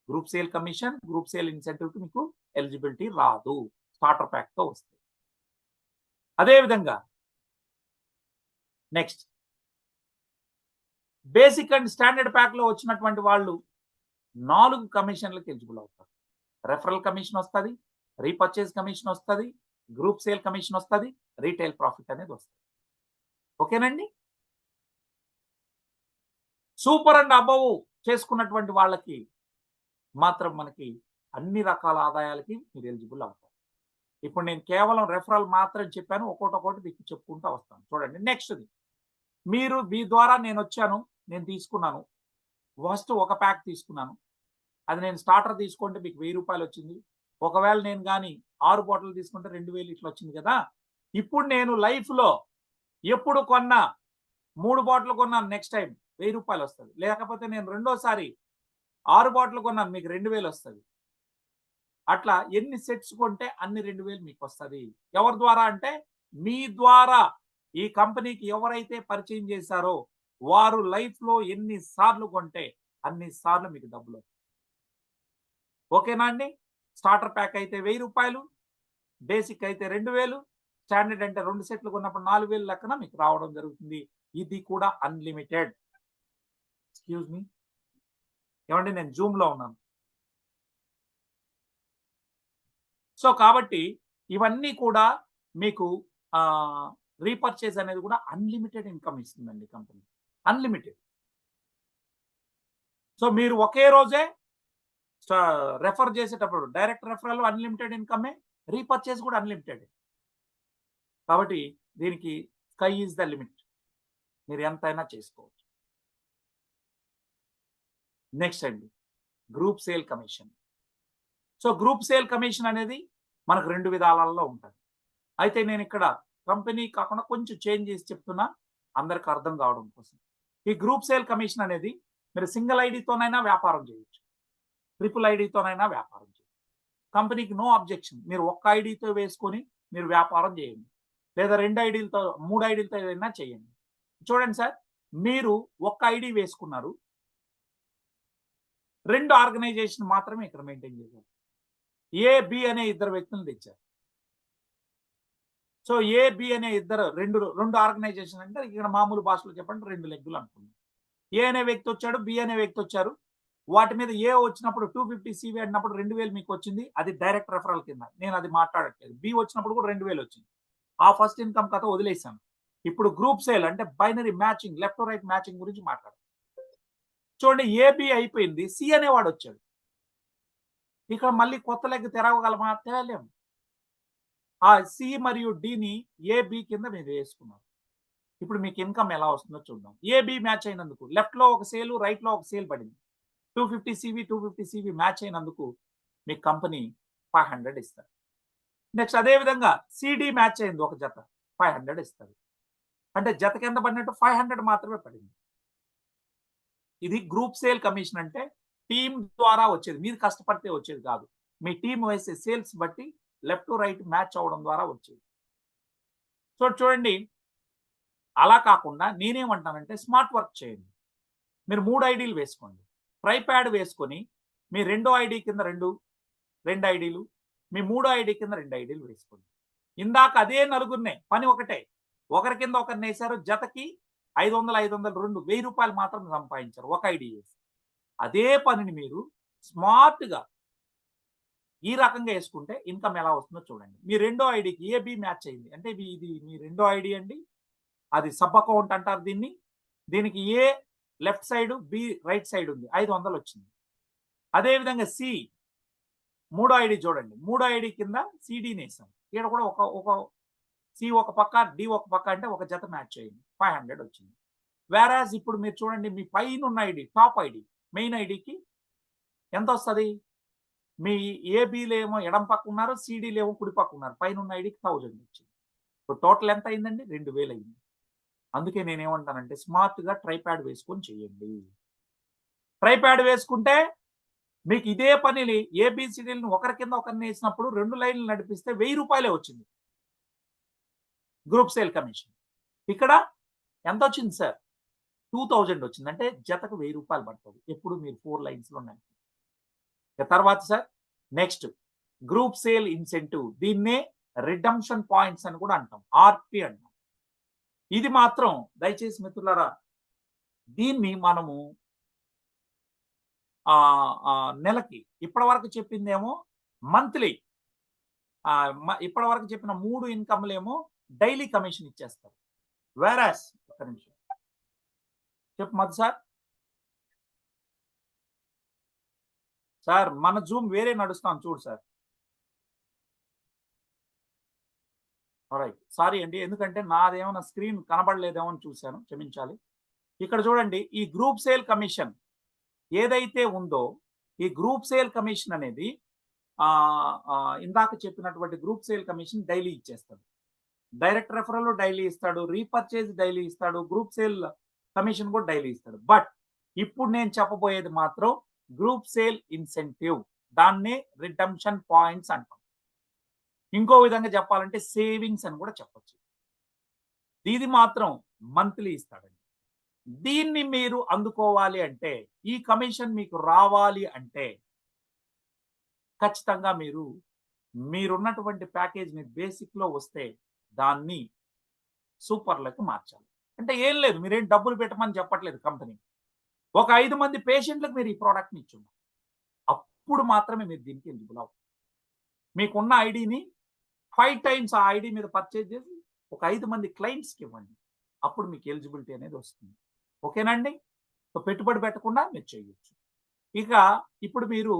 Speaker 2: Group sale commission, group sale ఇన్సెంటివ్కి మీకు ఎలిజిబిలిటీ రాదు, స్టార్టర్ ప్యాక్తో వస్తుంది. అదేవిధంగా నెక్స్ట్ బేసిక్ అండ్ స్టాండర్డ్ ప్యాక్లో వచ్చినటువంటి వాళ్ళు 4 కమిషన్లకు ఎలిజిబుల్ అవుతారు. రెఫరల్ కమిషన్ వస్తుంది, రీపర్చేజ్ కమిషన్ వస్తుంది, గ్రూప్ సేల్ కమిషన్ వస్తుంది, రీటైల్ ప్రాఫిట్ అనేది వస్తుంది. ఓకేనండి. సూపర్ అండ్ అబవ్ చేసుకున్నటువంటి వాళ్ళకి మాత్రం మనకి అన్ని రకాల ఆదాయాలకి మీరు ఎలిజిబుల్ అవుతారు. ఇప్పుడు నేను కేవలం రెఫరల్ మాత్రం చెప్పాను, ఒక్కొక్కటి మీకు చెప్పుకుంటూ వస్తాను. చూడండి, నెక్స్ట్ది మీరు మీ ద్వారా నేను వచ్చాను, నేను తీసుకున్నాను. ఫస్ట్ ఒక ప్యాక్ తీసుకున్నాను, అది నేను స్టార్టర్ తీసుకుంటే మీకు 1,000 రూపాయలు వచ్చింది. ఒకవేళ నేను కానీ 6 బాటిల్ తీసుకుంటే 2,000 ఇట్లా వచ్చింది కదా. ఇప్పుడు నేను లైఫ్లో ఎప్పుడు కొన్నా 3 బాటిల్ కొన్నాను, నెక్స్ట్ టైం 1,000 రూపాయలు వస్తుంది. లేకపోతే నేను రెండోసారి 6 బాటిల్ కొన్నాను, మీకు 2,000 వస్తుంది. అట్లా ఎన్ని సెట్స్ కొంటే అన్ని 2,000 మీకు వస్తుంది. ఎవరి ద్వారా అంటే మీ ద్వారా ఈ కంపెనీకి ఎవరైతే పరిచయం చేశారో వారు లైఫ్లో ఎన్ని సార్లు కొంటే అన్ని సార్లు మీకు డబ్బులు. ఓకేనా అండి. స్టార్టర్ ప్యాక్ అయితే 1,000 రూపాయలు, బేసిక్ అయితే 2,000, స్టాండర్డ్ అంటే 2 సెట్లు కొన్నప్పుడు 4,000 లెక్కన మీకు రావడం జరుగుతుంది. ఇది కూడా అన్లిమిటెడ్. ఎక్స్క్యూజ్ మీ, ఏమండి నేను జూమ్లో ఉన్నాను. సో కాబట్టి ఇవన్నీ కూడా మీకు రీపర్చేజ్ అనేది కూడా అన్లిమిటెడ్ ఇన్కమ్ ఇస్తుందండి కంపెనీ, అన్లిమిటెడ్. సో మీరు ఒకే రోజే రెఫర్ చేసేటప్పుడు డైరెక్ట్ రెఫరల్ అన్లిమిటెడ్ ఇన్కమే, రీపర్చేజ్ కూడా అన్లిమిటెడ్. కాబట్టి దీనికి స్కై ఈజ్ ద లిమిట్, మీరు ఎంతైనా చేసుకోవచ్చు. నెక్స్ట్ అండి group sale commission. So group sale commission అనేది మనకు 2 విధాలలో ఉంటుంది. అయితే నేను ఇక్కడ కంపెనీ కాకుండా కొంచెం చేంజ్ చేసి చెప్తున్నా అందరికి అర్థం కావడం కోసం. ఈ గ్రూప్ సేల్ కమిషన్ అనేది మీరు సింగిల్ ఐడితోనైనా వ్యాపారం చేయొచ్చు, ట్రిపుల్ ఐడితోనైనా వ్యాపారం చేయొచ్చు. కంపెనీకి నో అబ్జెక్షన్. మీరు ఒక్క ఐడితో వేసుకొని మీరు వ్యాపారం చేయండి, లేదా 2 ఐడీలతో 3 ఐడీలతో ఏదైనా చేయండి. చూడండి సార్, మీరు ఒక్క ఐడి వేసుకున్నారు, 2 ఆర్గనైజేషన్ మాత్రమే ఇక్కడ మెయింటైన్ చేశారు. ఏ బి అనే 2 వ్యక్తులను తెచ్చారు. సో ఏ బి అనే రెండు ఆర్గనైజేషన్ అంటే ఇక్కడ మామూలు భాషలో చెప్పండి 2 లెగ్గులు అనుకున్నాం. ఏ అనే వ్యక్తి వచ్చాడు, బి అనే వ్యక్తి వచ్చారు. వాటి మీద ఏ వచ్చినప్పుడు 250 సివి అన్నప్పుడు 2,000 మీకు వచ్చింది, అది డైరెక్ట్ రెఫరల్ కింద, నేను అది మాట్లాడట్లేదు. బి వచ్చినప్పుడు కూడా 2,000 వచ్చింది. ఆ ఫస్ట్ ఇన్కమ్ కథ వదిలేసాను. ఇప్పుడు గ్రూప్ సేల్ అంటే binary matching, left to right matching గురించి మాట్లాడు. చూడండి, ఏబి అయిపోయింది, సి అనేవాడు వచ్చాడు. ఇక్కడ మళ్ళీ కొత్త లెగ్ తెరవగలమా? తెరలేము. ఆ సి మరియు డిని ఏబి కింద మీరు వేసుకున్నారు. ఇప్పుడు మీకు ఇన్కమ్ ఎలా వస్తుందో చూద్దాం. ఏబి మ్యాచ్ అయినందుకు లెఫ్ట్ లో ఒక సేల్, రైట్ లో ఒక సేల్ పడింది. 250 సివి మ్యాచ్ అయినందుకు మీ కంపెనీ 500 ఇస్తారు. నెక్స్ట్ అదే విధంగా సిడి మ్యాచ్ అయింది, ఒక జత 500 ఇస్తారు. అంటే జత కింద పడినట్టు 500 మాత్రమే పడింది. ఇది గ్రూప్ సేల్ కమిషన్. అంటే టీం ద్వారా వచ్చేది, మీరు కష్టపడితే వచ్చేది కాదు, మీ టీం వేసే సేల్స్ బట్టి లెఫ్ట్ టు రైట్ మ్యాచ్ అవడం ద్వారా వచ్చేది. సో చూడండి, అలా కాకుండా నేనేమంటానంటే స్మార్ట్ వర్క్ చేయండి. మీరు 3 ఐడీలు వేసుకోండి, ట్రైప్యాడ్ వేసుకొని మీ 2వ ఐడి కింద 2 ఐడీలు, మీ 3వ ఐడి కింద 2 ఐడీలు వేసుకోండి. ఇందాక అదే నలుగురినే పని ఒకటే, ఒకరి కింద ఒకరిని వేశారు, జతకి 500 500 1000 రూపాయలు మాత్రం సంపాదించారు ఒక ఐడి వేసి. అదే పనిని మీరు స్మార్ట్గా ఈ రకంగా వేసుకుంటే ఇన్కమ్ ఎలా వస్తుందో చూడండి. మీ రెండో ఐడికి ఏబి మ్యాచ్ అయింది అంటే ఇది మీ రెండో ఐడి అండి, అది సబ్ అకౌంట్ అంటారు దీన్ని. దీనికి A left side, B right side ఉంది, 500 వచ్చింది. అదేవిధంగా సి మూడో ఐడి చూడండి, మూడో ఐడి కింద సిడిని వేసాం, ఇక్కడ కూడా ఒక సి ఒక పక్క, డి ఒక పక్క, అంటే ఒక జత మ్యాచ్ అయింది, 500 వచ్చింది. వేరాజ్ ఇప్పుడు మీరు చూడండి, మీ పైన ఉన్న ఐడి, టాప్ ఐడి, మెయిన్ ఐడికి ఎంత వస్తుంది? మీ ఏబీలో ఏమో ఎడం పక్క ఉన్నారు, సిడీలో ఏమో కుడి పక్క ఉన్నారు, పైన ఉన్న ఐడికి 1000 వచ్చింది. ఇప్పుడు టోటల్ ఎంత అయిందండి? 2000 అయింది. అందుకే నేనేమంటానంటే స్మార్ట్గా ట్రైప్యాడ్ వేసుకొని చేయండి. ట్రైప్యాడ్ వేసుకుంటే మీకు ఇదే పనిని ఏబిసిడీలను ఒకరి కింద ఒకరిని వేసినప్పుడు 2 లైన్లు నడిపిస్తే 1000 రూపాయలే వచ్చింది గ్రూప్ సేల్ కమిషన్. ఇక్కడ ఎంత వచ్చింది సార్? 2000 వచ్చింది. అంటే జతకు 1000 రూపాయలు పడుతుంది ఎప్పుడు మీరు 4 లైన్స్లో ఉన్నాయి. తర్వాత sir next group sale incentive, దీన్నే రిడమ్షన్ పాయింట్స్ అని కూడా అంటాం, ఆర్పి అంటాం. ఇది మాత్రం దయచేసి మిత్రులారా, దీన్ని మనము నెలకి ఇప్పటి వరకు చెప్పిందేమో మంత్లీ, ఇప్పటి వరకు చెప్పిన 3 ఇన్కమ్లేమో డైలీ కమిషన్ ఇచ్చేస్తారు. వేరాస్ ఒక్క నిమిషం చెప్పు మధు సార్. సార్ మన జూమ్ వేరే నడుస్తాం చూడు సార్. రైట్, సారీ అండి, ఎందుకంటే నాదేమన్నా స్క్రీన్ కనబడలేదేమో అని చూశాను, క్షమించాలి. ఇక్కడ చూడండి, ఈ గ్రూప్ సేల్ కమిషన్ ఏదైతే ఉందో, ఈ గ్రూప్ సేల్ కమిషన్ అనేది ఇందాక చెప్పినటువంటి గ్రూప్ సేల్ కమిషన్ డైలీ ఇచ్చేస్తాడు. డైరెక్ట్ రెఫరల్ డైలీ ఇస్తాడు, రీపర్చేజ్ డైలీ ఇస్తాడు, గ్రూప్ సేల్ కమిషన్ కూడా డైలీ ఇస్తాడు. బట్ ఇప్పుడు నేను చెప్పబోయేది మాత్రం గ్రూప్ సేల్ ఇన్సెంటివ్, దాన్నే రిడమ్షన్ పాయింట్స్ అంటాం. ఇంకో విధంగా చెప్పాలంటే సేవింగ్స్ అని కూడా చెప్పచ్చు. ఇది మాత్రం మంత్లీ ఇస్తాడండి. దీన్ని మీరు అందుకోవాలి అంటే, ఈ కమిషన్ మీకు రావాలి అంటే ఖచ్చితంగా మీరున్నటువంటి ప్యాకేజ్ మీ బేసిక్లో వస్తే దాన్ని సూపర్లకు మార్చాలి. అంటే ఏం లేదు, మీరేం డబ్బులు పెట్టమని చెప్పట్లేదు కంపెనీ. ఒక 5 మంది పేషెంట్లకు మీరు ఈ ప్రోడక్ట్ని ఇచ్చున్నారు, అప్పుడు మాత్రమే మీరు దీనికి ఎలిజిబుల్ అవుతారు. మీకున్న ఐడిని 5 టైమ్స్ ఆ ఐడి మీద పర్చేజ్ చేసి ఒక 5 మంది క్లయింట్స్కి ఇవ్వండి, అప్పుడు మీకు ఎలిజిబిలిటీ అనేది వస్తుంది. ఓకేనండి? సో పెట్టుబడి పెట్టకుండా మీరు చేయొచ్చు. ఇక ఇప్పుడు మీరు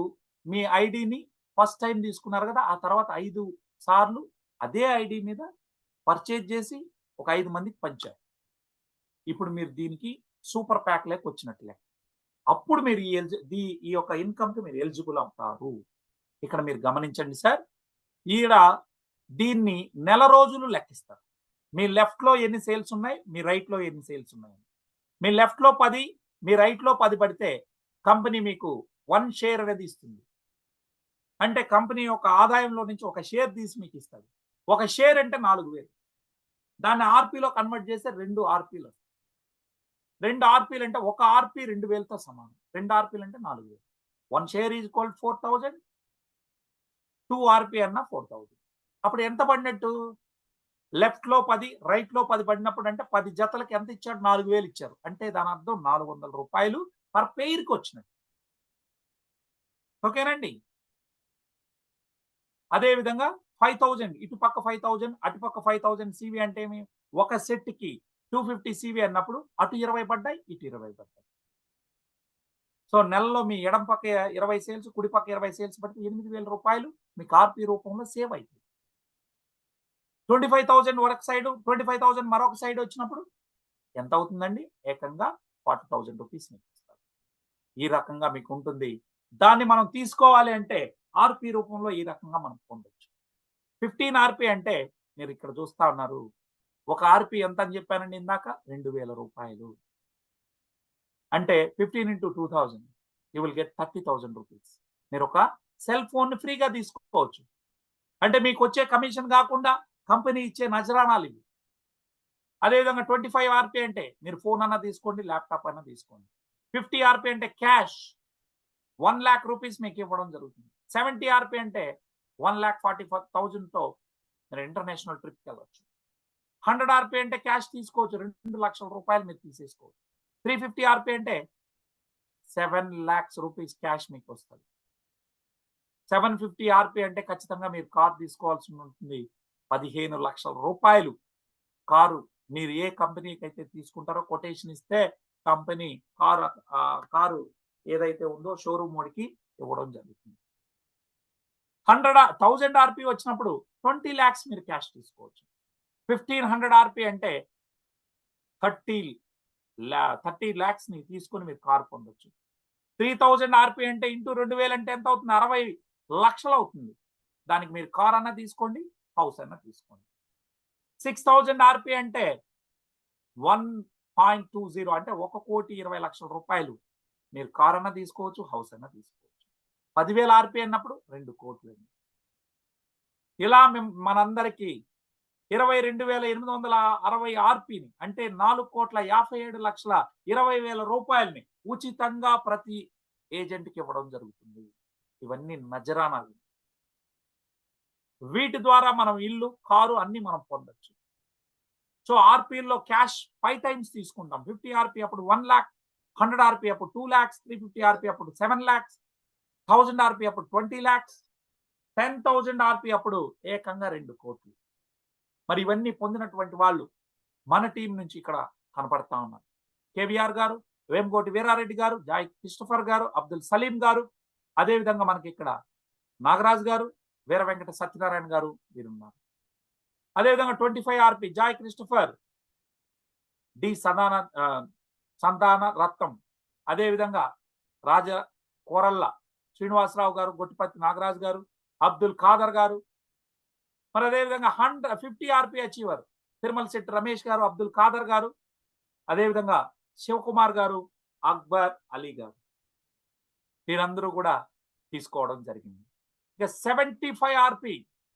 Speaker 2: మీ ఐడిని ఫస్ట్ టైం తీసుకున్నారు కదా, ఆ తర్వాత 5 సార్లు అదే ఐడి మీద పర్చేజ్ చేసి ఒక 5 మందికి పంచారు. ఇప్పుడు మీరు దీనికి సూపర్ ప్యాక్ లేక వచ్చినట్లే, అప్పుడు మీరు ఈ యొక్క ఇన్కమ్కి మీరు ఎలిజిబుల్ అవుతారు. ఇక్కడ మీరు గమనించండి సార్, ఈడ దీన్ని నెల రోజులు లెక్కిస్తారు. మీ లెఫ్ట్లో ఎన్ని సేల్స్ ఉన్నాయి, మీ రైట్లో ఎన్ని సేల్స్ ఉన్నాయి. మీ లెఫ్ట్లో 10, మీ రైట్లో 10 పడితే కంపెనీ మీకు 1 షేర్ అనేది ఇస్తుంది. అంటే కంపెనీ యొక్క ఆదాయంలో నుంచి ఒక షేర్ తీసి మీకు ఇస్తుంది. ఒక షేర్ అంటే 4000, దాన్ని ఆర్పీలో కన్వర్ట్ చేస్తే 2 ఆర్పీలు. 2 ఆర్పీలు అంటే ఒక ఆర్పీ 2000తో సమానం. 2 ఆర్పీలు అంటే 4000. 1 షేర్ ఈజ్ ఈక్వల్ 4000, 2 ఆర్పీ అన్న 4000. అప్పుడు ఎంత పడినట్టు? లెఫ్ట్లో 10, రైట్లో 10 పడినప్పుడు అంటే 10 జతలకు ఎంత ఇచ్చాడు? 4000 ఇచ్చారు. అంటే దాని అర్థం 400 రూపాయలు పర్ పెయిర్కి వచ్చినట్టు. ఓకేనండి? అదేవిధంగా 5000, ఇటు పక్క 5000, అటుపక్క 5000 సివి అంటే ఏమి? ఒక సెట్కి 250 సివి అన్నప్పుడు అటు 20 పడ్డాయి, ఇటు 20 పడ్డాయి. సో నెలలో మీ ఎడం పక్క 20 సేల్స్, కుడి పక్క 20 సేల్స్ పడితే 8000 రూపాయలు మీకు ఆర్పీ రూపంలో సేవ్ అవుతుంది. 25,000 ఒక సైడ్, 25,000 మరొక సైడ్ వచ్చినప్పుడు ఎంత అవుతుందండి? ఏకంగా 40,000 రూపీస్ మీకు ఇస్తారు. ఈ రకంగా మీకు ఉంటుంది. దాన్ని మనం తీసుకోవాలి అంటే ఆర్పీ రూపంలో ఈ రకంగా మనం పొందొచ్చు. 15 ఆర్పీ అంటే మీరు ఇక్కడ చూస్తా ఉన్నారు, ఒక ఆర్పీ ఎంత అని చెప్పానండి ఇందాక? 2000 రూపాయలు. అంటే 15 into 2000 you will get 30,000 rupees. మీరు ఒక సెల్ ఫోన్ ఫ్రీగా తీసుకోవచ్చు. అంటే మీకు వచ్చే కమిషన్ కాకుండా కంపెనీ ఇచ్చే నజరానాలు ఇవి. అదేవిధంగా 25 ఆర్పీ అంటే మీరు ఫోన్ అన్నా తీసుకోండి, ల్యాప్టాప్ అన్నా తీసుకోండి. 50 ఆర్పీ అంటే క్యాష్ 1 lakh రూపీస్ మీకు ఇవ్వడం జరుగుతుంది. 70 ఆర్పీ అంటే 1,40,000తో మీరు ఇంటర్నేషనల్ ట్రిప్కి వెళ్ళొచ్చు. 100 ఆర్పీ అంటే క్యాష్ తీసుకోవచ్చు, 2 లక్షల రూపాయలు మీరు తీసేసుకోవచ్చు. 350 ఆర్పీ అంటే 7 lakhs రూపీస్ క్యాష్ మీకు వస్తుంది. 750 ఆర్పీ అంటే ఖచ్చితంగా మీరు కార్ తీసుకోవాల్సి ఉంటుంది. 15 లక్షల రూపాయలు కారు మీరు ఏ కంపెనీకి అయితే తీసుకుంటారో కొటేషన్ ఇస్తే కంపెనీ కారు ఏదైతే ఉందో షోరూమ్ వాడికి ఇవ్వడం జరుగుతుంది. 1000 ఆర్పీ వచ్చినప్పుడు 20 lakhs మీరు క్యాష్ తీసుకోవచ్చు. 1500 ఆర్పీ అంటే 30 lakhs ని తీసుకుని మీరు కార్ పొందొచ్చు. 3000 ఆర్పీ అంటే ఇంటూ 2000 అంటే ఎంత అవుతుంది? 60 లక్షలు అవుతుంది. దానికి మీరు కార్ అన్నా తీసుకోండి, హౌస్ అన్నా తీసుకోండి. 6000 ఆర్పీ అంటే 1.20 అంటే 1,20,00,000 రూపాయలు మీరు కార్ అన్నా తీసుకోవచ్చు, హౌస్ అన్నా తీసుకోవచ్చు. 10,000 ఆర్పీ అన్నప్పుడు 2 కోట్లు. ఇలా మనందరికీ 22,860 ఆర్పీని అంటే 4,57,20,000 రూపాయలని ఉచితంగా ప్రతి ఏజెంట్కి ఇవ్వడం జరుగుతుంది. ఇవన్నీ నజరానాలు. వీటి ద్వారా మనం ఇల్లు, కారు అన్ని మనం పొందొచ్చు. సో ఆర్పీల్లో క్యాష్ 5 times తీసుకుంటాం. 50 ఆర్పీ అప్పుడు 1 lakh, 100 ఆర్పీ అప్పుడు 2 lakhs, 350 ఆర్పీ అప్పుడు 7 lakhs, 1000 ఆర్పీ అప్పుడు 20 lakhs, 10,000 ఆర్పీ అప్పుడు ఏకంగా 2 కోట్లు. మరి ఇవన్నీ పొందినటువంటి వాళ్ళు మన టీం నుంచి ఇక్కడ కనపడతా ఉన్నారు. కేవీఆర్ గారు, వేమకోటి వీరారెడ్డి గారు, జాయ్ క్రిస్టఫర్ గారు, అబ్దుల్ సలీం గారు, అదేవిధంగా మనకి ఇక్కడ నాగరాజు గారు, వీర వెంకట సత్యనారాయణ గారు వీరున్నారు. అదేవిధంగా 25 ఆర్పీ జాయ్ క్రిస్టఫర్, డి సంతాన రత్నం, అదేవిధంగా రాజ కోరల్ల శ్రీనివాసరావు గారు, గొట్టిపత్తి నాగరాజు గారు, అబ్దుల్ ఖాదర్ గారు, మరి అదేవిధంగా 50 ఆర్పీ అచీవర్ తిరుమల శెట్టి రమేష్ గారు, అబ్దుల్ ఖాదర్ గారు, అదేవిధంగా శివకుమార్ గారు, అక్బర్ అలీ గారు, వీరందరూ కూడా తీసుకోవడం జరిగింది. ఇక 75 ఆర్పీ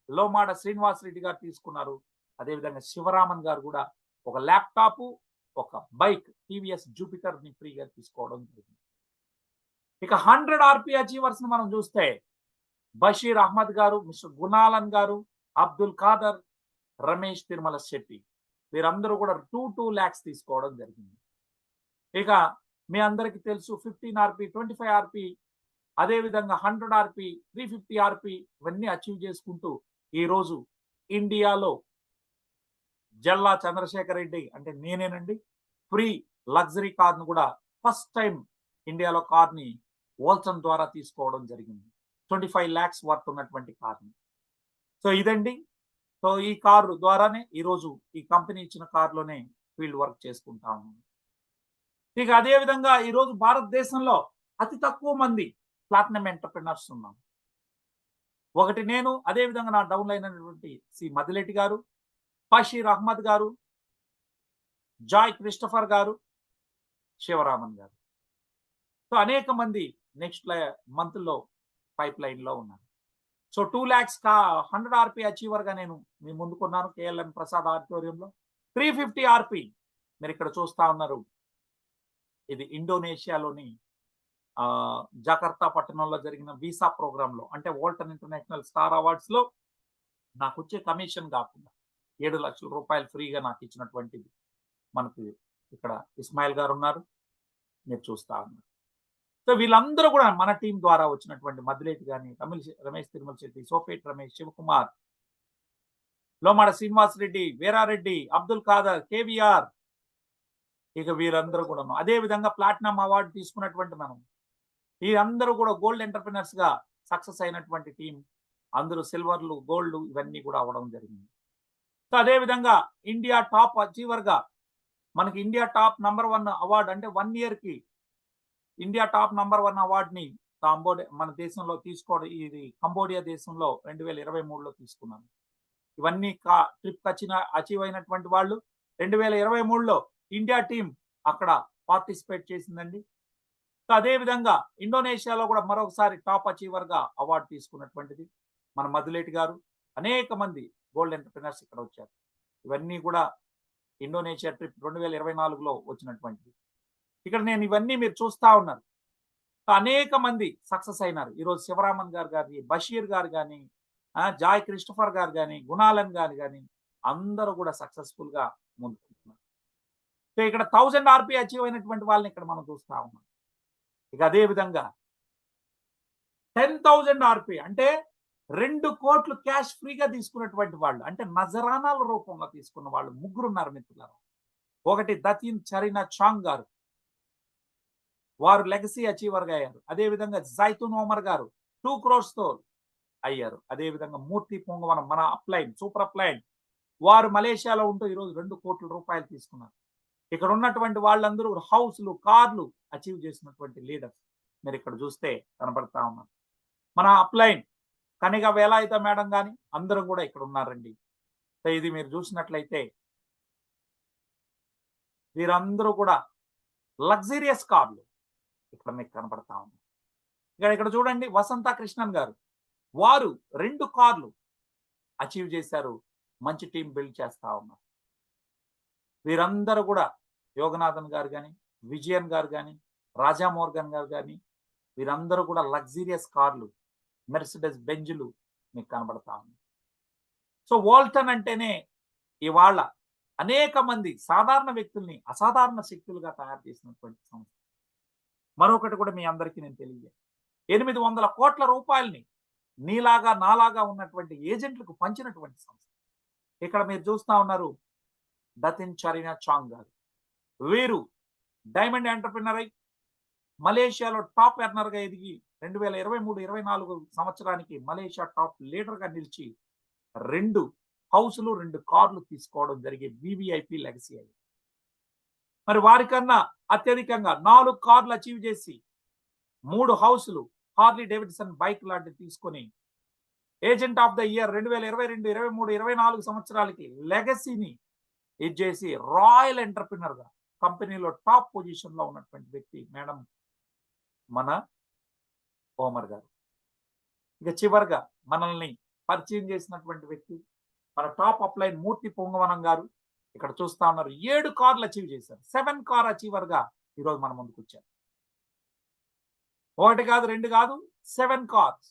Speaker 2: లోమాడ శ్రీనివాస్ రెడ్డి గారు తీసుకున్నారు. అదేవిధంగా శివరామన్ గారు కూడా ఒక ల్యాప్టాప్, ఒక బైక్ టీవీఎస్ జూపిటర్ ని ఫ్రీగా తీసుకోవడం జరిగింది. ఇక 100 ఆర్పీ అచీవర్స్ ని మనం చూస్తే బషీర్ అహ్మద్ గారు, మిస్టర్ గునాలన్ గారు, అబ్దుల్ ఖాదర్, రమేష్ తిరుమల శెట్టి, వీరందరూ కూడా 2 lakhs తీసుకోవడం జరిగింది. ఇక మీ అందరికీ తెలుసు 15 ఆర్పీ, 25 ఆర్పీ, అదేవిధంగా 100 ఆర్పీ, 350 ఆర్పీ ఇవన్నీ అచీవ్ చేసుకుంటూ ఈరోజు ఇండియాలో జల్లా చంద్రశేఖర్ రెడ్డి అంటే నేనేనండి ఫ్రీ లగ్జరీ కార్ను కూడా ఫస్ట్ టైం ఇండియాలో కార్ని వోల్సన్ ద్వారా తీసుకోవడం జరిగింది. 25 lakhs వర్త్ ఉన్నటువంటి కార్ని. సో ఇదండి. సో ఈ కారు ద్వారానే ఈరోజు ఈ కంపెనీ ఇచ్చిన కారులోనే ఫీల్డ్ వర్క్ చేసుకుంటాము. ఇక అదేవిధంగా ఈరోజు భారతదేశంలో అతి తక్కువ మంది ప్లాటినం ఎంటర్ప్రినర్స్ ఉన్నాం. ఒకటి నేను, అదేవిధంగా నా డౌన్ లైన్ అయినటువంటి సి మదిలెట్టి గారు, బషీర్ అహ్మద్ గారు, జాయ్ క్రిస్టఫర్ గారు, శివరామన్ గారు. సో అనేక మంది నెక్స్ట్ మంత్ లో పైప్ లైన్ లో ఉన్నారు. సో 2 lakhs 100 ఆర్పీ అచీవర్ గా నేను మీ ముందుకున్నాను కేఎల్ఎం ప్రసాద్ ఆడిటోరియంలో. 350 ఆర్పీ మీరు ఇక్కడ చూస్తా ఉన్నారు. ఇది ఇండోనేషియాలోని జకార్తా పట్టణంలో జరిగిన వీసా ప్రోగ్రామ్ లో అంటే వోల్టన్ ఇంటర్నేషనల్ స్టార్ అవార్డ్స్ లో నాకు వచ్చే కమిషన్ కాకుండా 7 లక్షల రూపాయలు ఫ్రీగా నాకు ఇచ్చినటువంటిది మనకి ఇక్కడ ఇస్మాయిల్ గారు ఉన్నారు, మీరు చూస్తా ఉన్నారు. సో వీళ్ళందరూ కూడా మన టీం ద్వారా వచ్చినటువంటి మద్దిలేటి కానీ, రమేష్ తిరుమల శెట్టి, సోపేట్ రమేష్, శివకుమార్, లోమాడ శ్రీనివాస్ రెడ్డి, వీరారెడ్డి, అబ్దుల్ ఖాదర్, కేవీఆర్, ఇక వీరందరూ కూడా. అదే విధంగా ప్లాటినం అవార్డు తీసుకున్నటువంటి మనం వీరందరూ కూడా గోల్డ్ ఎంటర్ప్రినర్స్ గా సక్సెస్ అయినటువంటి టీం. అందరూ సిల్వర్లు, గోల్డ్ ఇవన్నీ కూడా అవ్వడం జరిగింది. సో అదే విధంగా ఇండియా టాప్ అచీవర్ గా మనకి ఇండియా టాప్ #1 అవార్డు అంటే 1 year కి ఇండియా టాప్ #1 అవార్డుని మన దేశంలో తీసుకోవడం, ఇది కంబోడియా దేశంలో 2023లో తీసుకున్నాను. ఇవన్నీ ట్రిప్ అచీవ్ అయినటువంటి వాళ్ళు 2023లో ఇండియా టీం అక్కడ పార్టిసిపేట్ చేసిందండి. సో అదే విధంగా ఇండోనేషియాలో కూడా మరొకసారి టాప్ అచీవర్ గా అవార్డు తీసుకున్నటువంటిది మన మధులేటి గారు. అనేక మంది గోల్డ్ ఎంటర్ప్రినర్స్ ఇక్కడ వచ్చారు. ఇవన్నీ కూడా ఇండోనేషియా ట్రిప్ 2024లో వచ్చినటువంటిది. ఇక్కడ నేను ఇవన్నీ మీరు చూస్తా ఉన్నారు. అనేక మంది సక్సెస్ అయినారు. ఈరోజు శివరామన్ గారు కానీ, బషీర్ గారు కానీ, జాయ్ క్రిస్టఫర్ గారు కానీ, గుణాలన్ గారు కానీ అందరూ కూడా సక్సెస్ఫుల్ గా ముందుకుంటున్నారు. సో ఇక్కడ 1000 ఆర్పీ అచీవ్ అయినటువంటి వాళ్ళని ఇక్కడ మనం చూస్తా ఉన్నాం. ఇక అదే విధంగా 10,000 ఆర్పీ అంటే 2 కోట్లు క్యాష్ ఫ్రీగా తీసుకున్నటువంటి వాళ్ళు, అంటే నజరానాల రూపంలో తీసుకున్న వాళ్ళు ముగ్గురు ఉన్నారు మిత్రులారా. ఒకటి దతిన్ చరినా చాంగ్ గారు, వారు లెగసీ అచీవర్ గా అయ్యారు. అదే విధంగా జైతున్ ఓమర్ గారు 2 crores తో అయ్యారు. అదే విధంగా మూర్తి పొంగవనం మన అప్లైన్ సూపర్ అప్లైన్, వారు మలేషియాలో ఉంటూ ఈరోజు 2 కోట్ల రూపాయలు తీసుకున్నారు. ఇక్కడ ఉన్నటువంటి వాళ్ళందరూ హౌస్లు, కార్లు అచీవ్ చేసినటువంటి లీడర్స్ మీరు ఇక్కడ చూస్తే కనబడతా ఉన్నారు. మన అప్లైన్ కనిగ వేలాయుధ మేడం కానీ అందరూ కూడా ఇక్కడ ఉన్నారండి. సో ఇది మీరు చూసినట్లయితే వీరందరూ కూడా లగ్జరియస్ కార్లు ఇక్కడ మీకు కనబడతా ఉన్నాయి. ఇక్కడ చూడండి వసంత కృష్ణన్ గారు, వారు 2 కార్లు అచీవ్ చేశారు. మంచి టీం బిల్డ్ చేస్తా ఉన్నారు. వీరందరూ కూడా యోగనాథన్ గారు కానీ, విజయన్ గారు కానీ, రాజా మోర్గన్ గారు కానీ వీరందరూ కూడా లగ్జరియస్ కార్లు, మెర్సిడెస్ బెంజులు మీకు కనబడతా ఉంది. సో వాల్టన్ అంటేనే ఇవాళ అనేక మంది సాధారణ వ్యక్తుల్ని అసాధారణ శక్తులుగా తయారు చేసినటువంటి సంస్థ. మరొకటి కూడా మీ అందరికీ నేను తెలియజేయాలి, 800 కోట్ల రూపాయలని నీలాగా నాలాగా ఉన్నటువంటి ఏజెంట్లకు పంచినటువంటి సంస్థ. ఇక్కడ మీరు చూస్తా ఉన్నారు దతిన్ చరినా చాంగ్ గారు, వీరు డైమండ్ ఎంటర్ప్రినర్ అయి మలేషియాలో టాప్ ఎర్నర్ గా ఎదిగి 2023-24 సంవత్సరానికి మలేషియా టాప్ లీడర్ గా నిలిచి 2 హౌస్లు 2 కార్లు తీసుకోవడం జరిగే వివిఐపి లెగసీ అయ్యి, మరి వారికన్నా అత్యధికంగా 4 కార్లు అచీవ్ చేసి 3 హౌస్లు హార్లీ డేవిడ్సన్ బైక్ లాంటివి తీసుకొని ఏజెంట్ ఆఫ్ ద ఇయర్ 2022, 23, 24 సంవత్సరాలకి లెగసీని ఇచ్చేసి రాయల్ ఎంటర్ప్రినర్ గా కంపెనీలో టాప్ పొజిషన్ లో ఉన్నటువంటి వ్యక్తి మేడం మన ఓమర్ గారు. ఇక చివరిగా మనల్ని పరిచయం చేసినటువంటి వ్యక్తి మన టాప్ అప్లైన్ మూర్తి పొంగవనం గారు. ఇక్కడ చూస్తా ఉన్నారు 7 కార్లు అచీవ్ చేశారు. 7 కార్ అచీవర్ గా ఈరోజు మన ముందుకు వచ్చారు. 1 కాదు 2 కాదు 7 కార్స్.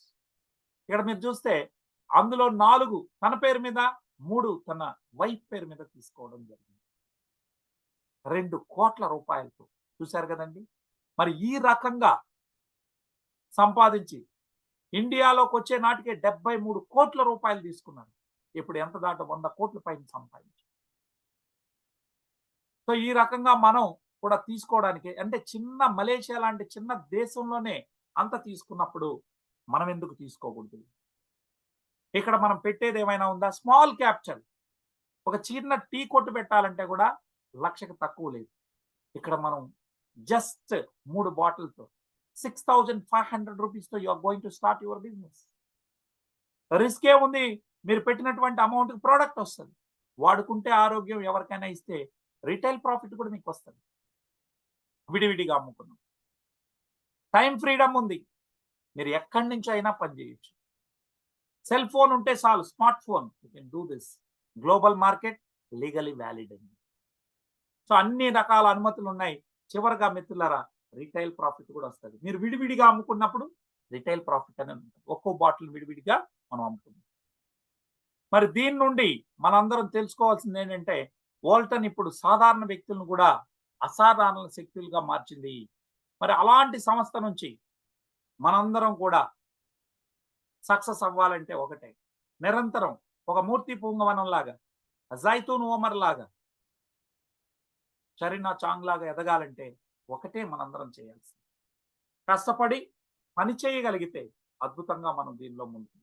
Speaker 2: ఇక్కడ మీరు చూస్తే అందులో 4 తన పేరు మీద, 3 తన వైఫ్ పేరు మీద తీసుకోవడం జరిగింది. 2 కోట్ల రూపాయలతో చూశారు కదండి. మరి ఈ రకంగా సంపాదించి ఇండియాలోకి వచ్చే నాటికే 73 కోట్ల రూపాయలు తీసుకున్నారు. ఇప్పుడు ఎంత దాట 100 కోట్ల పైన సంపాదించి. సో ఈ రకంగా మనం కూడా తీసుకోవడానికి, అంటే చిన్న మలేషియా లాంటి చిన్న దేశంలోనే అంత తీసుకున్నప్పుడు మనం ఎందుకు తీసుకోకూడదు? ఇక్కడ మనం పెట్టేది ఏమైనా ఉందా? స్మాల్ క్యాప్చర్, ఒక చిన్న టీ కొట్టు పెట్టాలంటే కూడా 1,00,000కి తక్కువ లేదు. ఇక్కడ మనం జస్ట్ 3 బాటిల్తో 6,500 రూపీస్తో you are going to start your business. Risk ఏముంది? మీరు పెట్టినటువంటి అమౌంట్ ప్రోడక్ట్ వస్తుంది, వాడుకుంటే ఆరోగ్యం, ఎవరికైనా ఇస్తే రిటైల్ ప్రాఫిట్ కూడా మీకు వస్తుంది. విడివిడిగా అమ్ముకున్నాం. టైం ఫ్రీడమ్ ఉంది, మీరు ఎక్కడి నుంచి అయినా పని చేయొచ్చు. సెల్ ఫోన్ ఉంటే చాలు, smart phone, you can do this. Global market, legally valid అండి. సో అన్ని రకాల అనుమతులు ఉన్నాయి. చివరిగా మిత్రులారా రిటైల్ ప్రాఫిట్ కూడా వస్తుంది. మీరు విడివిడిగా అమ్ముకున్నప్పుడు రిటైల్ ప్రాఫిట్ అనేది ఉంటుంది. ఒక్కో బాటిల్ విడివిడిగా మనం అమ్ముకుంటాం. మరి దీని నుండి మనందరం తెలుసుకోవాల్సింది ఏంటంటే, వాల్టన్ ఇప్పుడు సాధారణ వ్యక్తులను కూడా అసాధారణ శక్తులుగా మార్చింది. మరి అలాంటి సంస్థ నుంచి మనందరం కూడా సక్సెస్ అవ్వాలంటే ఒకటే, నిరంతరం ఒక మూర్తి పొంగవనం లాగా, జైతూన్ ఓమర్ లాగా, చరినా చాంగ్ లాగా ఎదగాలంటే ఒకటే మనందరం చేయాల్సింది, కష్టపడి పని చేయగలిగితే అద్భుతంగా మనం దీనిలో ముందుకు.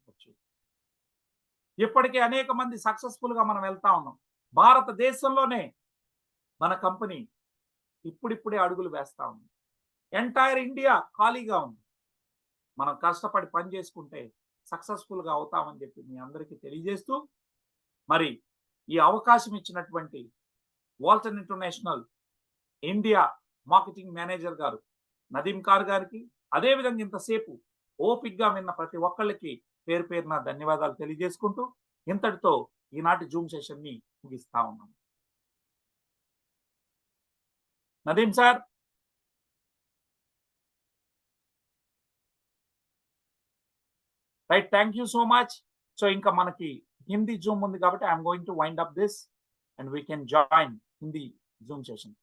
Speaker 2: ఇప్పటికే అనేక మంది సక్సెస్ఫుల్ గా మనం వెళ్తా ఉన్నాం. భారతదేశంలోనే మన కంపెనీ ఇప్పుడిప్పుడే అడుగులు వేస్తా ఉంది. ఎంటైర్ ఇండియా ఖాళీగా ఉంది. మనం కష్టపడి పని చేసుకుంటే సక్సెస్ఫుల్ గా అవుతామని చెప్పి మీ అందరికీ తెలియజేస్తూ, మరి ఈ అవకాశం ఇచ్చినటువంటి Walton international India marketing manager గారు నదీం కార్ గారికి, అదేవిధంగా ఇంతసేపు ఓపిక్గా విన్న ప్రతి ఒక్కళ్ళకి పేరు పేరున ధన్యవాదాలు తెలియజేసుకుంటూ ఇంతటితో ఈనాటి జూమ్ సెషన్ ని ముగిస్తా ఉన్నాం. Nadeem sir. Right, thank you so much. So ఇంకా మనకి హిందీ జూమ్ ఉంది కాబట్టి I'm going to wind up this and we can join Hindi zoom session.